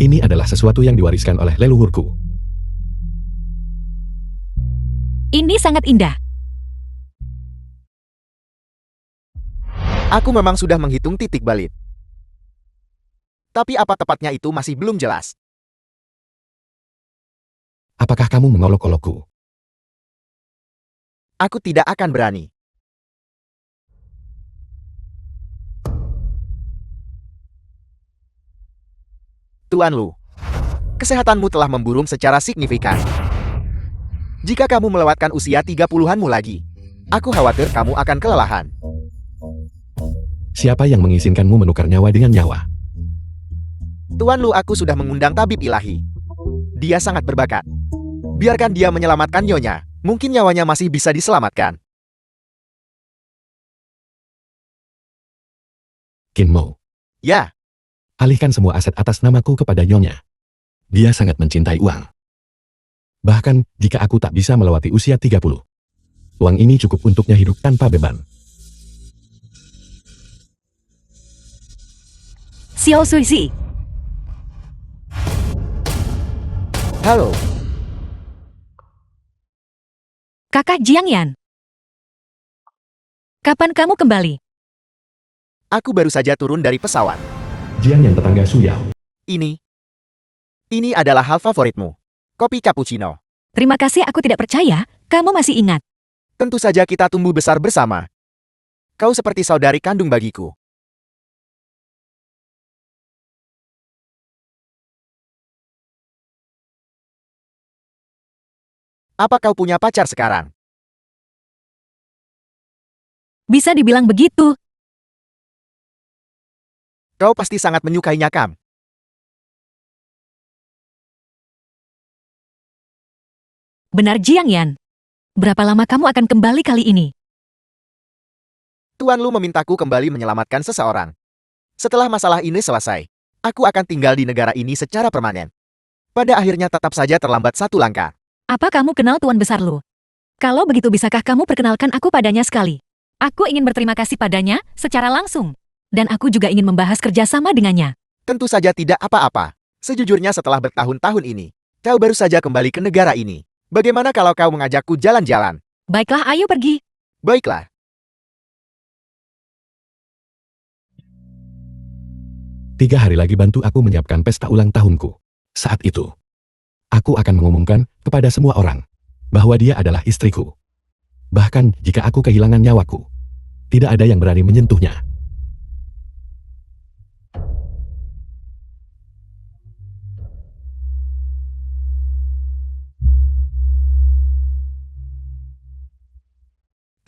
Ini adalah sesuatu yang diwariskan oleh leluhurku. Ini sangat indah. Aku memang sudah menghitung titik balik. Tapi apa tepatnya itu masih belum jelas. Apakah kamu mengolok-olokku? Aku tidak akan berani. Tuan Lu, kesehatanmu telah memburung secara signifikan. Jika kamu melewatkan usia 30-anmu lagi, aku khawatir kamu akan kelelahan. Siapa yang mengizinkanmu menukar nyawa dengan nyawa? Tuan Lu, aku sudah mengundang tabib ilahi. Dia sangat berbakat. Biarkan dia menyelamatkan Nyonya. Mungkin nyawanya masih bisa diselamatkan. Qin Mo. Ya, Alihkan semua aset atas namaku kepada Nyonya. Dia sangat mencintai uang. Bahkan, jika aku tak bisa melewati usia 30. Uang ini cukup untuknya hidup tanpa beban. Xiao Suisi. halo. Kakak Jiang Yan. Kapan kamu kembali? Aku baru saja turun dari pesawat. Jiang Yan tetangga Su Yao. Ini adalah hal favoritmu. Kopi cappuccino. Terima kasih, aku tidak percaya, kamu masih ingat. Tentu saja kita tumbuh besar bersama. Kau seperti saudari kandung bagiku. Apa kau punya pacar sekarang? Bisa dibilang begitu. Kau pasti sangat menyukainya, Kam. Benar, Jiang Yan. Berapa lama kamu akan kembali kali ini? Tuan Lu memintaku kembali menyelamatkan seseorang. Setelah masalah ini selesai, aku akan tinggal di negara ini secara permanen. Pada akhirnya tetap saja terlambat satu langkah. Apa kamu kenal Tuan Besar Lu? Kalau begitu bisakah kamu perkenalkan aku padanya sekali? Aku ingin berterima kasih padanya secara langsung. Dan aku juga ingin membahas kerjasama dengannya. Tentu saja tidak apa-apa. Sejujurnya setelah bertahun-tahun ini, kau baru saja kembali ke negara ini. Bagaimana kalau kau mengajakku jalan-jalan? Baiklah, ayo pergi. Baiklah. Tiga hari lagi bantu aku menyiapkan pesta ulang tahunku. Saat itu, aku akan mengumumkan kepada semua orang bahwa dia adalah istriku. Bahkan jika aku kehilangan nyawaku, tidak ada yang berani menyentuhnya.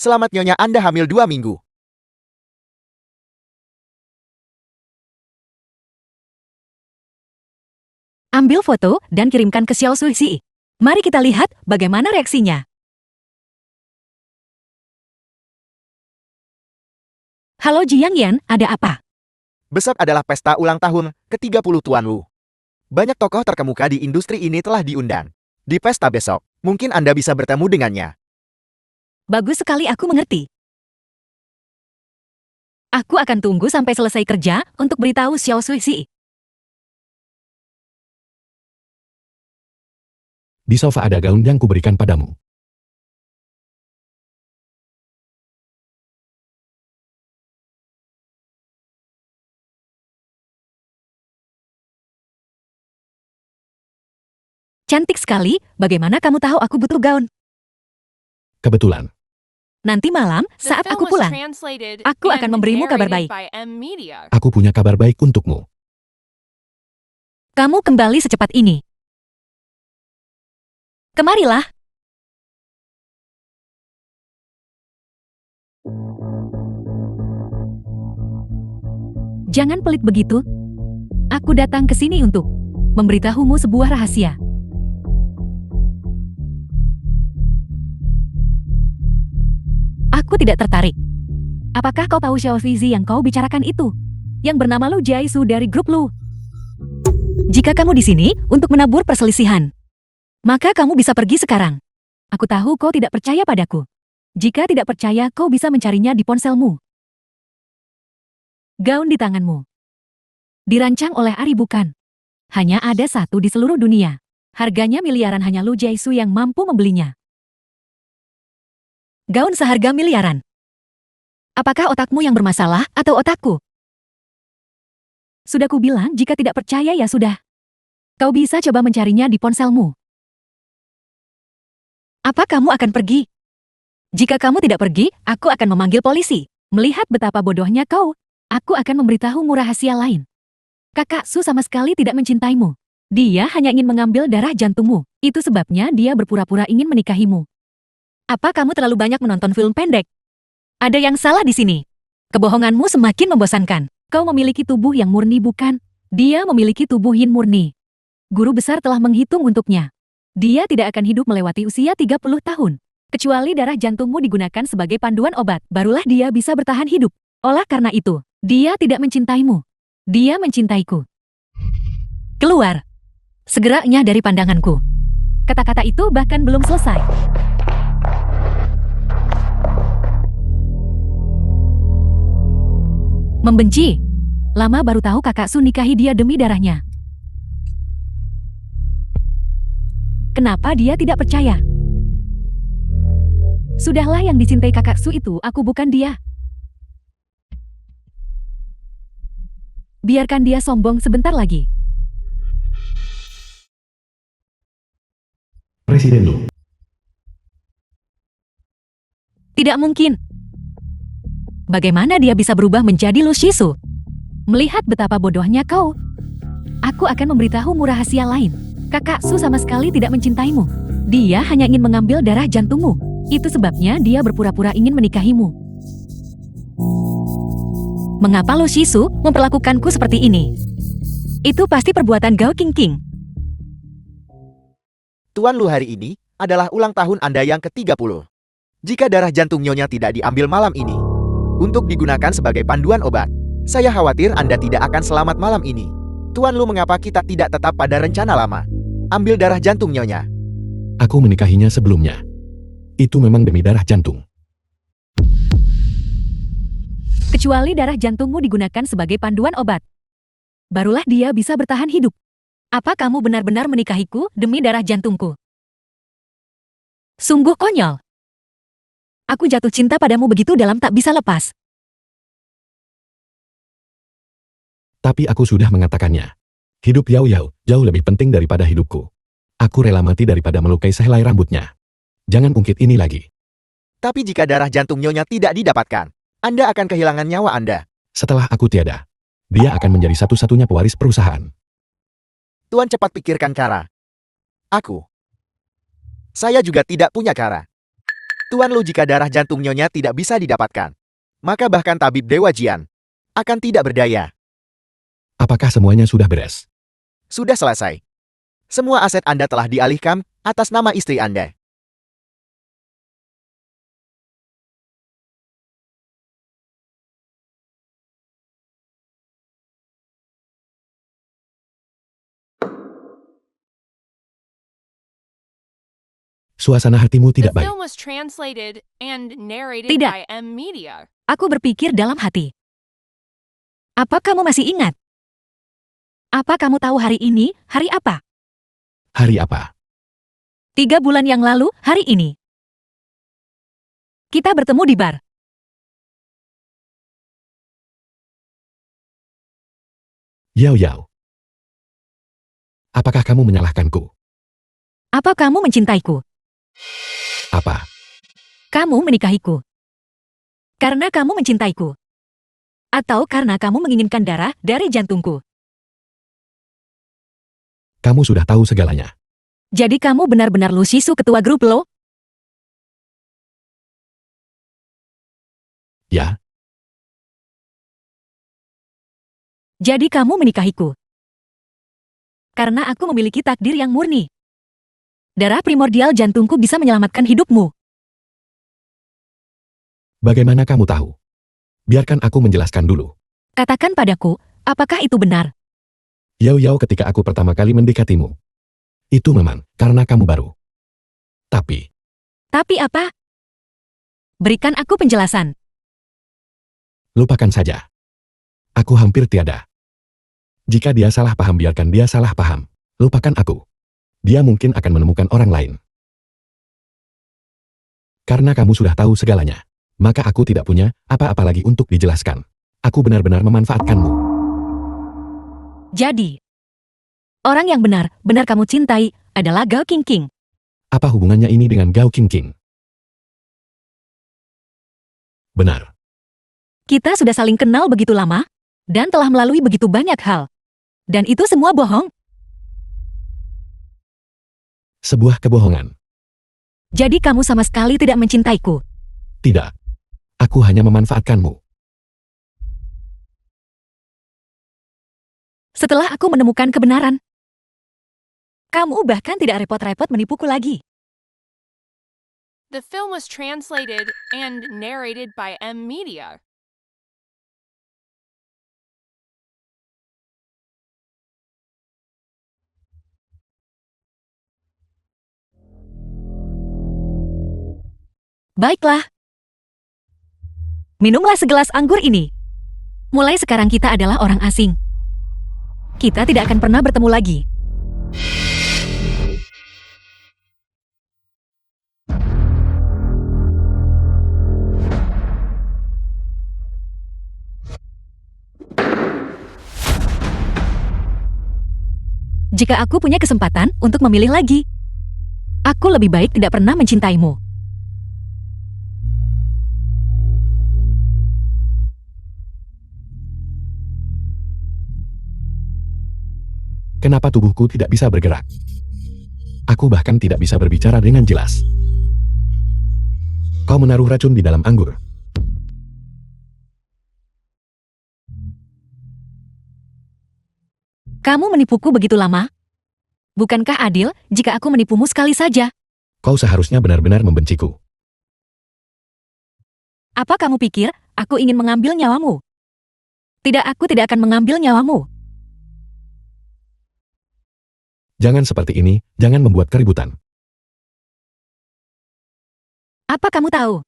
Selamat Nyonya, Anda hamil 2 minggu. Ambil foto dan kirimkan ke Xiao Suixi. Mari kita lihat bagaimana reaksinya. Halo Jiang Yan, ada apa? Besok adalah pesta ulang tahun ke-30 Tuan Lu. Banyak tokoh terkemuka di industri ini telah diundang. Di pesta besok, mungkin Anda bisa bertemu dengannya. Bagus sekali, aku mengerti. Aku akan tunggu sampai selesai kerja untuk beritahu Xiao Suixi. Di sofa ada gaun yang kuberikan padamu. Cantik sekali, bagaimana kamu tahu aku butuh gaun? Kebetulan, Nanti malam, The saat film aku was pulang, translated aku akan and memberimu kabar narrated baik. by M Media. aku punya kabar baik untukmu. Kamu kembali secepat ini. Kemarilah. Jangan pelit begitu. Aku datang ke sini untuk memberitahumu sebuah rahasia. Aku tidak tertarik. Apakah kau tahu Xiao Fizi yang kau bicarakan itu? Yang bernama Lu Jiaisu dari grup Lu. Jika kamu di sini untuk menabur perselisihan, maka kamu bisa pergi sekarang. Aku tahu kau tidak percaya padaku. Jika tidak percaya, kau bisa mencarinya di ponselmu. Gaun di tanganmu. Dirancang oleh Ari bukan? Hanya ada satu di seluruh dunia. Harganya miliaran, hanya Lu Jiaisu yang mampu membelinya. Gaun seharga miliaran. Apakah otakmu yang bermasalah atau otakku? Sudah kubilang, jika tidak percaya ya sudah. Kau bisa coba mencarinya di ponselmu. Apa kamu akan pergi? Jika kamu tidak pergi, aku akan memanggil polisi. Melihat betapa bodohnya kau, aku akan memberitahumu rahasia lain. Kakak Su sama sekali tidak mencintaimu. Dia hanya ingin mengambil darah jantungmu. Itu sebabnya dia berpura-pura ingin menikahimu. Apa kamu terlalu banyak menonton film pendek? Ada yang salah di sini. Kebohonganmu semakin membosankan. Kau memiliki tubuh yang murni bukan? Dia memiliki tubuh yin murni. Guru besar telah menghitung untuknya. Dia tidak akan hidup melewati usia 30 tahun. Kecuali darah jantungmu digunakan sebagai panduan obat, barulah dia bisa bertahan hidup. Oleh karena itu, dia tidak mencintaimu. Dia mencintaiku. Keluar. Segeranya dari pandanganku. Kata-kata itu bahkan belum selesai. Membenci. Lama baru tahu kakak Su nikahi dia demi darahnya. Kenapa dia tidak percaya? Sudahlah, yang dicintai kakak Su itu aku, bukan dia. Biarkan dia sombong sebentar lagi. Presiden Lu. Tidak mungkin. Bagaimana dia bisa berubah menjadi Lu Shisu? Melihat betapa bodohnya kau, aku akan memberitahumu rahasia lain. Kakak Su sama sekali tidak mencintaimu. Dia hanya ingin mengambil darah jantungmu. Itu sebabnya dia berpura-pura ingin menikahimu. Mengapa Lu Shisu memperlakukanku seperti ini? Itu pasti perbuatan Gao Qingqing. Tuan Lu, hari ini adalah ulang tahun Anda yang ke-30. Jika darah jantung Nyonya tidak diambil malam ini untuk digunakan sebagai panduan obat, saya khawatir Anda tidak akan selamat malam ini. Tuan Lu, mengapa kita tidak tetap pada rencana lama? Ambil darah jantung Nyonya. Aku menikahinya sebelumnya. Itu memang demi darah jantung. Kecuali darah jantungmu digunakan sebagai panduan obat, barulah dia bisa bertahan hidup. Apa kamu benar-benar menikahiku demi darah jantungku? Sungguh konyol. Aku jatuh cinta padamu begitu dalam tak bisa lepas. Tapi aku sudah mengatakannya. Hidup Yao Yao jauh lebih penting daripada hidupku. Aku rela mati daripada melukai sehelai rambutnya. Jangan ungkit ini lagi. Tapi jika darah jantung Nyonya tidak didapatkan, Anda akan kehilangan nyawa Anda. Setelah aku tiada, dia akan menjadi satu-satunya pewaris perusahaan. Tuan, cepat pikirkan cara. Saya juga tidak punya cara. Tuan Lu, jika darah jantung Nyonya tidak bisa didapatkan, maka bahkan tabib Dewa Jian akan tidak berdaya. Apakah semuanya sudah beres? Sudah selesai. Semua aset Anda telah dialihkan atas nama istri Anda. Suasana hatimu The tidak baik. film was translated and narrated Tidak. by M Media. Aku berpikir dalam hati. Apa kamu masih ingat? Apa kamu tahu hari ini, hari apa? Hari apa? 3 bulan yang lalu, hari ini. Kita bertemu di bar. Yao Yao. Apakah kamu menyalahkanku? Apa kamu mencintaiku? Apa? Kamu menikahiku. Karena kamu mencintaiku. Atau karena kamu menginginkan darah dari jantungku. Kamu sudah tahu segalanya. Jadi kamu benar-benar Lu Shisu, ketua grup lo? Ya, Jadi kamu menikahiku. Karena aku memiliki takdir yang murni. Darah primordial jantungku bisa menyelamatkan hidupmu. bagaimana kamu tahu? Biarkan aku menjelaskan dulu. Katakan padaku, apakah itu benar? Yao Yao, ketika aku pertama kali mendekatimu, itu memang karena kamu baru. Tapi, Tapi apa? Berikan aku penjelasan. lupakan saja. Aku hampir tiada. Jika dia salah paham, biarkan dia salah paham. Lupakan aku. Dia mungkin akan menemukan orang lain. Karena kamu sudah tahu segalanya, maka aku tidak punya apa-apa lagi untuk dijelaskan. Aku benar-benar memanfaatkanmu. Jadi, orang yang benar-benar kamu cintai adalah Gao Qingqing. Apa hubungannya ini dengan Gao Qingqing? Benar. Kita sudah saling kenal begitu lama, dan telah melalui begitu banyak hal. Dan itu semua bohong. Sebuah kebohongan. Jadi kamu sama sekali tidak mencintaiku. Tidak. Aku hanya memanfaatkanmu. Setelah aku menemukan kebenaran, kamu bahkan tidak repot-repot menipuku lagi. The film was translated and narrated by M Media. Baiklah. Minumlah segelas anggur ini. Mulai sekarang kita adalah orang asing. Kita tidak akan pernah bertemu lagi. Jika aku punya kesempatan untuk memilih lagi, aku lebih baik tidak pernah mencintaimu. Kenapa tubuhku tidak bisa bergerak? Aku bahkan tidak bisa berbicara dengan jelas. Kau menaruh racun di dalam anggur. Kamu menipuku begitu lama? Bukankah adil jika aku menipumu sekali saja? Kau seharusnya benar-benar membenciku. Apa kamu pikir aku ingin mengambil nyawamu? Tidak, aku tidak akan mengambil nyawamu. Jangan seperti ini, jangan membuat keributan. Apa kamu tahu?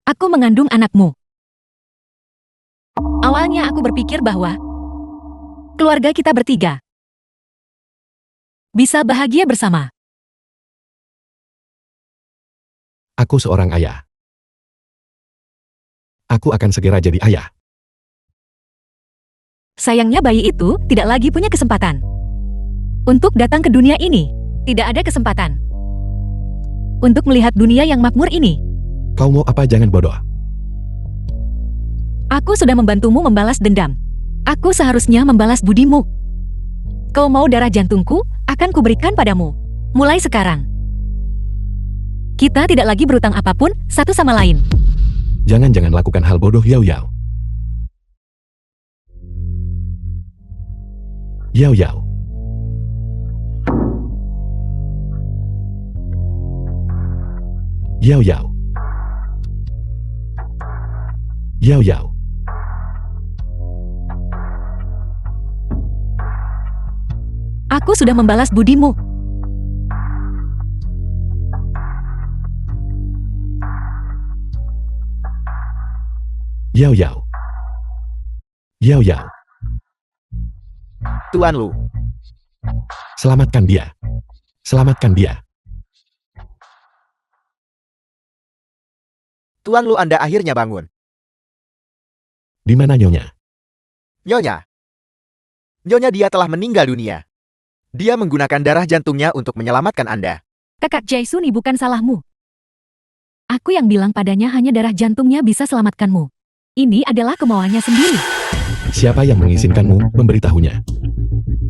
Aku mengandung anakmu. Awalnya aku berpikir bahwa keluarga kita bertiga bisa bahagia bersama. Aku seorang ayah. Aku akan segera jadi ayah. Sayangnya bayi itu tidak lagi punya kesempatan untuk datang ke dunia ini. Tidak ada kesempatan untuk melihat dunia yang makmur ini. Kau mau apa? Jangan bodoh. Aku sudah membantumu membalas dendam. Aku seharusnya membalas budimu. Kau mau darah jantungku? Akan kuberikan padamu. Mulai sekarang. Kita tidak lagi berutang apapun satu sama lain. Jangan lakukan hal bodoh, Yao Yao. Yao Yao. Yao Yao. Yao Yao. Aku sudah membalas budimu. Yao Yao. Yao Yao. Tuan Lu. Selamatkan dia. Selamatkan dia. Tuan Lu, Anda akhirnya bangun. Di mana Nyonya? Nyonya. Nyonya, dia telah meninggal dunia. Dia menggunakan darah jantungnya untuk menyelamatkan Anda. Kakak Jaisuni, bukan salahmu. Aku yang bilang padanya hanya darah jantungnya bisa selamatkanmu. Ini adalah kemauannya sendiri. Siapa yang mengizinkanmu memberitahunya?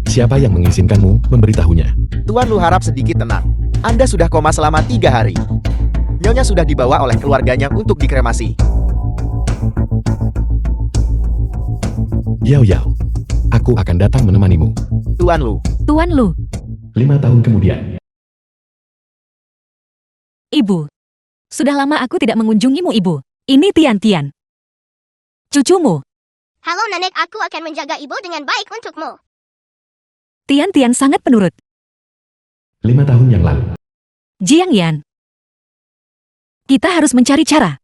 Siapa yang mengizinkanmu memberitahunya? Tuan Lu harap sedikit tenang. Anda sudah koma selama 3 hari. Nyonya sudah dibawa oleh keluarganya untuk dikremasi. Yao Yao. Aku akan datang menemanimu. Tuan Lu. Tuan Lu, 5 tahun kemudian. Ibu. Sudah lama aku tidak mengunjungimu, Ibu. Ini Tian-Tian. Cucumu. Halo nenek, aku akan menjaga ibu dengan baik untukmu. Tian-Tian sangat penurut. 5 tahun yang lalu. Jiang Yan. Kita harus mencari cara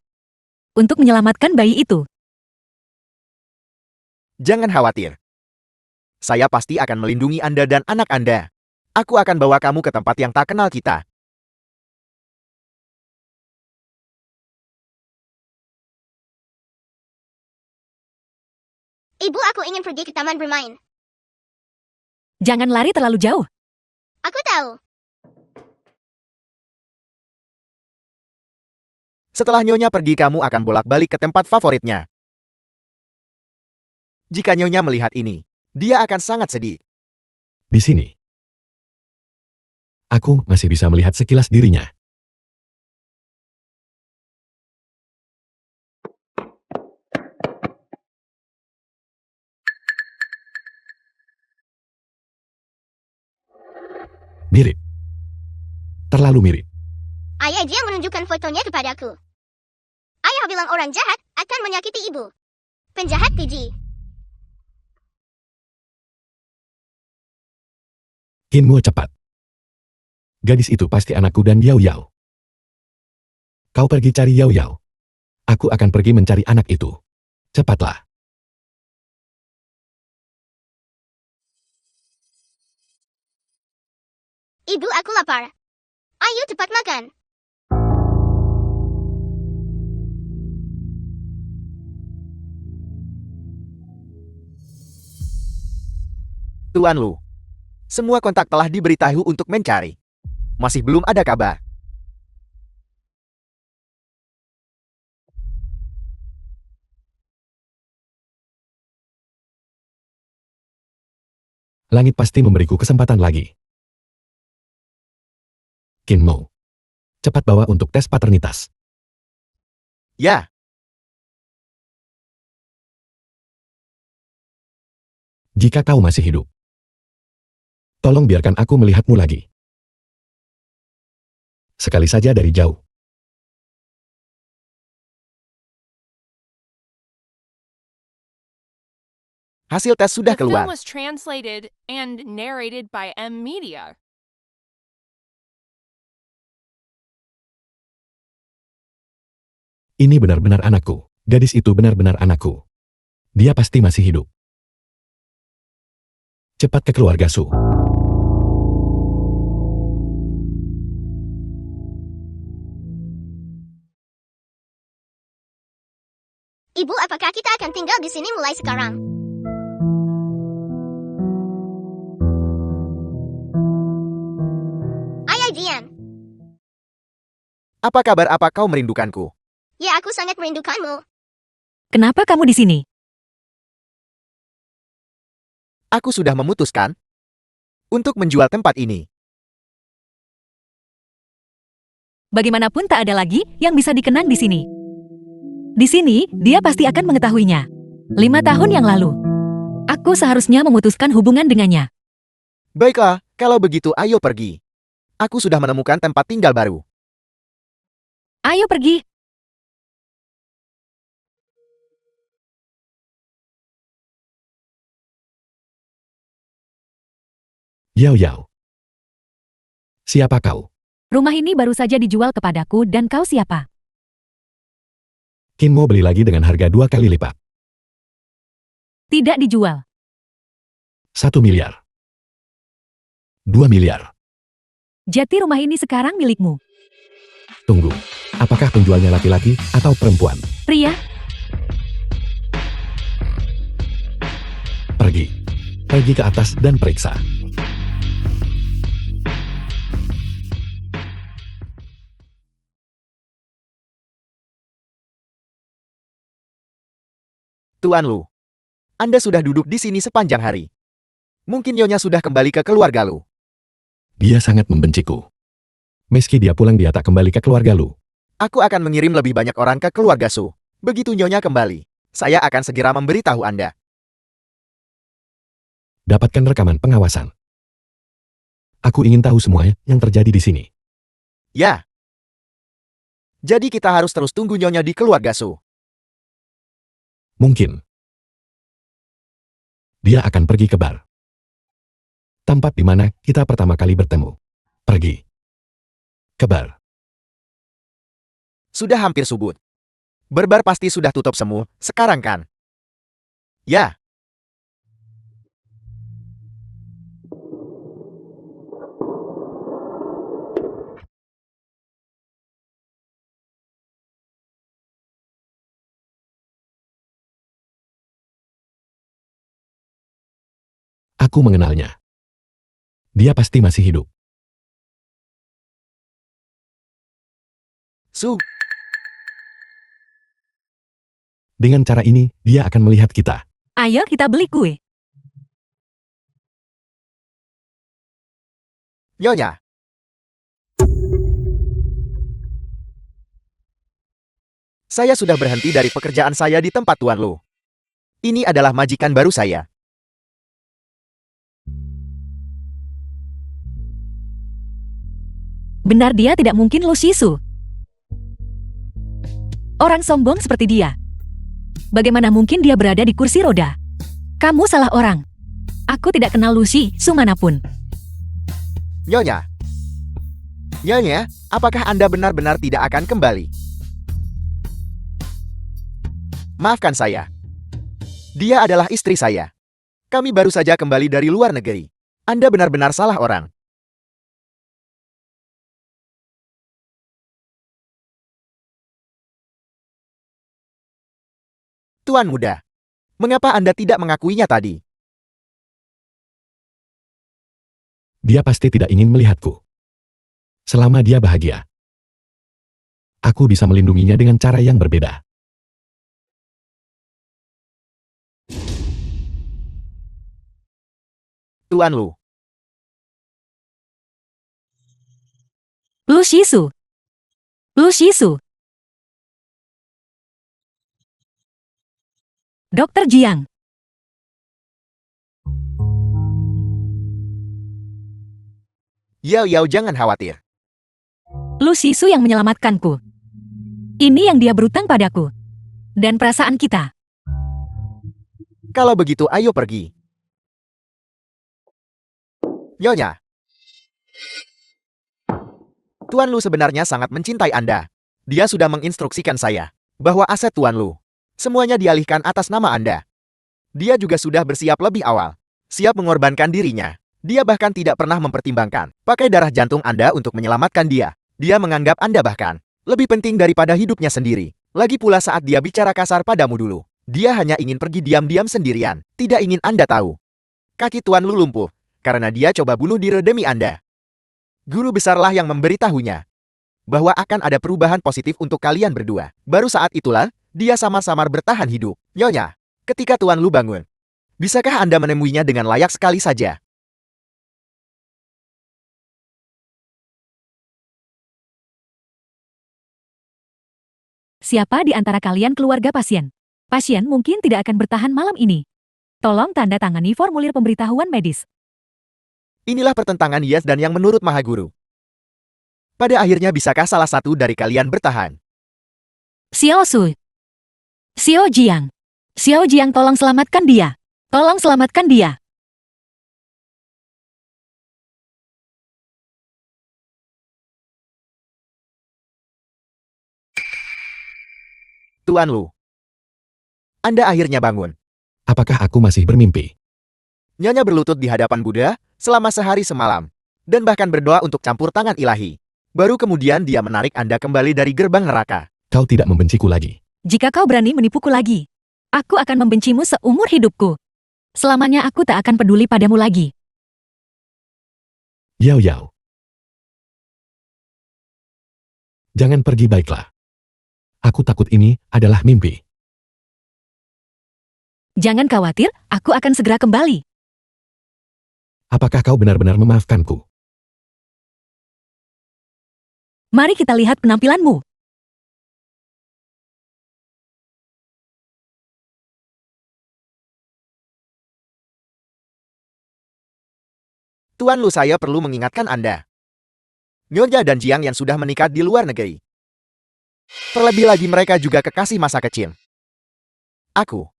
untuk menyelamatkan bayi itu. Jangan khawatir. Saya pasti akan melindungi Anda dan anak Anda. Aku akan bawa kamu ke tempat yang tak kenal kita. Ibu, aku ingin pergi ke taman bermain. Jangan lari terlalu jauh. Aku tahu. Setelah Nyonya pergi, kamu akan bolak-balik ke tempat favoritnya. Jika Nyonya melihat ini, dia akan sangat sedih. Di sini. Aku masih bisa melihat sekilas dirinya. Mirip. Terlalu mirip. Ayah dia menunjukkan fotonya kepadaku. Ayah bilang orang jahat akan menyakiti ibu. Penjahat keji. Kinmu cepat. Gadis itu pasti anakku dan Yao Yao. Kau pergi cari Yao Yao. Aku akan pergi mencari anak itu. Cepatlah. Ibu, aku lapar. Ayo cepat makan. Tuan Lu, semua kontak telah diberitahu untuk mencari. Masih belum ada kabar. Langit pasti memberiku kesempatan lagi. Qin Mo, cepat bawa untuk tes paternitas. Ya, Jika kau masih hidup, tolong biarkan aku melihatmu lagi. Sekali saja dari jauh. hasil tes sudah The film keluar. was translated and narrated by M Media. Ini benar-benar anakku. Gadis itu benar-benar anakku. Dia pasti masih hidup. Cepat ke keluarga Su. Ibu, apakah kita akan tinggal di sini mulai sekarang? Ayah Jian. Apa kabar, apa kau merindukanku? Ya, aku sangat merindukanmu. Kenapa kamu di sini? Aku sudah memutuskan untuk menjual tempat ini. Bagaimanapun tak ada lagi yang bisa dikenang di sini. Di sini, dia pasti akan mengetahuinya. 5 tahun yang lalu, aku seharusnya memutuskan hubungan dengannya. Baiklah, kalau begitu ayo pergi. Aku sudah menemukan tempat tinggal baru. Ayo pergi. Yao Yao. Siapa kau? Rumah ini baru saja dijual kepadaku dan kau siapa? Qin Mo beli lagi dengan harga 2 kali lipat. Tidak dijual. 1 miliar. 2 miliar. Jati rumah ini sekarang milikmu. Tunggu. Apakah penjualnya laki-laki atau perempuan? Pria, Pergi. Pergi ke atas dan periksa. Tuan Lu, Anda sudah duduk di sini sepanjang hari. Mungkin Nyonya sudah kembali ke keluarga Lu. Dia sangat membenciku. Meski dia pulang, dia tak kembali ke keluarga Lu. Aku akan mengirim lebih banyak orang ke keluarga Su. Begitu Nyonya kembali, saya akan segera memberitahu Anda. Dapatkan rekaman pengawasan. Aku ingin tahu semua yang terjadi di sini. Ya. Jadi kita harus terus tunggu Nyonya di keluarga Su. Mungkin dia akan pergi ke bar. Tempat di mana kita pertama kali bertemu. Pergi ke bar. Sudah hampir subuh. Berbar pasti sudah tutup semua, sekarang kan? Ya. Aku mengenalnya. Dia pasti masih hidup. Su, Dengan cara ini, dia akan melihat kita. ayo kita beli kue. Nyonya. Saya sudah berhenti dari pekerjaan saya di tempat Tuan Lu. Ini adalah majikan baru saya. Benar, dia tidak mungkin Lu Shisu. Orang sombong seperti dia. Bagaimana mungkin dia berada di kursi roda? Kamu salah orang. Aku tidak kenal Lu Shisu manapun. Nyonya. Nyonya, apakah Anda benar-benar tidak akan kembali? Maafkan saya. Dia adalah istri saya. Kami baru saja kembali dari luar negeri. Anda benar-benar salah orang. Tuan muda, mengapa Anda tidak mengakuinya tadi? Dia pasti tidak ingin melihatku. Selama dia bahagia, aku bisa melindunginya dengan cara yang berbeda. Tuan Lu. Lu Shisu. Lu Shisu. Dokter Jiang. Yao Yao, jangan khawatir. Lu Shisu yang menyelamatkanku. Ini yang dia berutang padaku. Dan perasaan kita. Kalau begitu ayo pergi. Nyonya. Tuan Lu sebenarnya sangat mencintai Anda. Dia sudah menginstruksikan saya bahwa aset Tuan Lu semuanya dialihkan atas nama Anda. Dia juga sudah bersiap lebih awal, siap mengorbankan dirinya. Dia bahkan tidak pernah mempertimbangkan pakai darah jantung Anda untuk menyelamatkan dia. Dia menganggap Anda bahkan lebih penting daripada hidupnya sendiri. Lagi pula saat dia bicara kasar padamu dulu, dia hanya ingin pergi diam-diam sendirian, tidak ingin Anda tahu. Kaki Tuan Lu lumpuh karena dia coba bunuh diri demi Anda. Guru besarlah yang memberitahunya bahwa akan ada perubahan positif untuk kalian berdua. Baru saat itulah dia samar-samar bertahan hidup. Nyonya, ketika Tuan Lu bangun, bisakah Anda menemuinya dengan layak sekali saja? Siapa di antara kalian keluarga pasien? Pasien mungkin tidak akan bertahan malam ini. Tolong tanda tangani formulir pemberitahuan medis. Inilah pertentangan Yes dan yang menurut Maha Guru. Pada akhirnya bisakah salah satu dari kalian bertahan? Xiao Su. Xiao Jiang. Xiao Jiang, tolong selamatkan dia. Tolong selamatkan dia. Tuan Lu. Anda akhirnya bangun. Apakah aku masih bermimpi? Nyonya berlutut di hadapan Buddha selama sehari semalam, dan bahkan berdoa untuk campur tangan ilahi. Baru kemudian dia menarik Anda kembali dari gerbang neraka. Kau tidak membenciku lagi. Jika kau berani menipuku lagi, aku akan membencimu seumur hidupku. Selamanya aku tak akan peduli padamu lagi. Yao Yao. Jangan pergi baiklah. Aku takut ini adalah mimpi. Jangan khawatir, aku akan segera kembali. Apakah kau benar-benar memaafkanku? Mari kita lihat penampilanmu. Tuan Lu, saya perlu mengingatkan Anda. Nyonya dan Jiang yang sudah menikah di luar negeri. Terlebih lagi mereka juga kekasih masa kecil. Aku.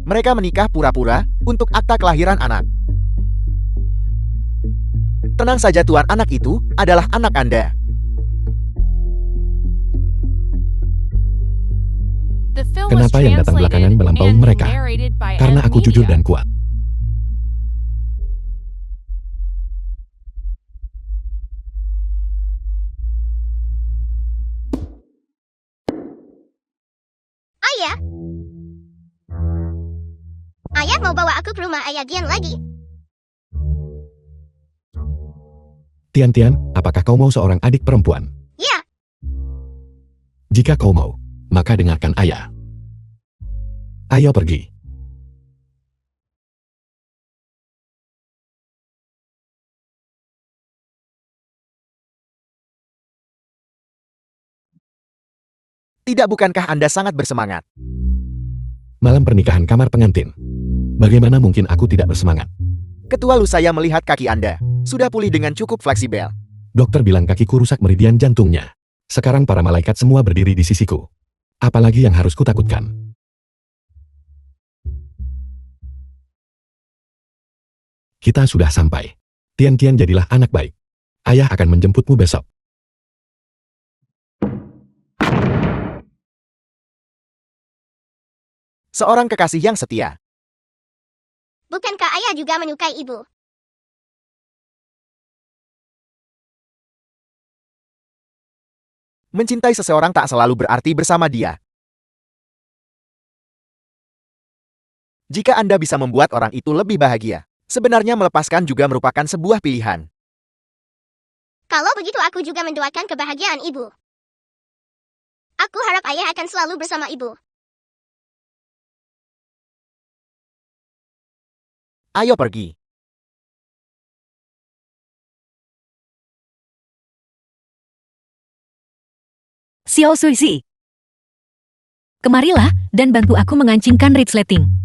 Mereka menikah pura-pura untuk akta kelahiran anak. Tenang saja Tuan, anak itu adalah anak Anda. The film was Kenapa yang datang belakangan translated melampaui and mereka? narrated by Karena M aku jujur Media. dan kuat. Ayah? Ayah mau bawa aku ke rumah Ayah Gian lagi? Tian-Tian, apakah kau mau seorang adik perempuan? Ya, Jika kau mau, maka dengarkan ayah. Ayo pergi. Tidak, bukankah Anda sangat bersemangat? Malam pernikahan kamar pengantin. Bagaimana mungkin aku tidak bersemangat? Ketua Lu, saya melihat kaki Anda sudah pulih dengan cukup fleksibel. Dokter bilang kakiku rusak meridian jantungnya. Sekarang para malaikat semua berdiri di sisiku. Apalagi yang harus kutakutkan? Kita sudah sampai. Tian-Tian, jadilah anak baik. Ayah akan menjemputmu besok. Seorang kekasih yang setia. bukankah Ayah juga menyukai ibu? Mencintai seseorang tak selalu berarti bersama dia. Jika Anda bisa membuat orang itu lebih bahagia, Sebenarnya melepaskan juga merupakan sebuah pilihan. Kalau begitu aku juga mendoakan kebahagiaan ibu. Aku harap ayah akan selalu bersama ibu. Ayo pergi. Xiao Suixi. Kemarilah dan bantu aku mengancingkan resleting.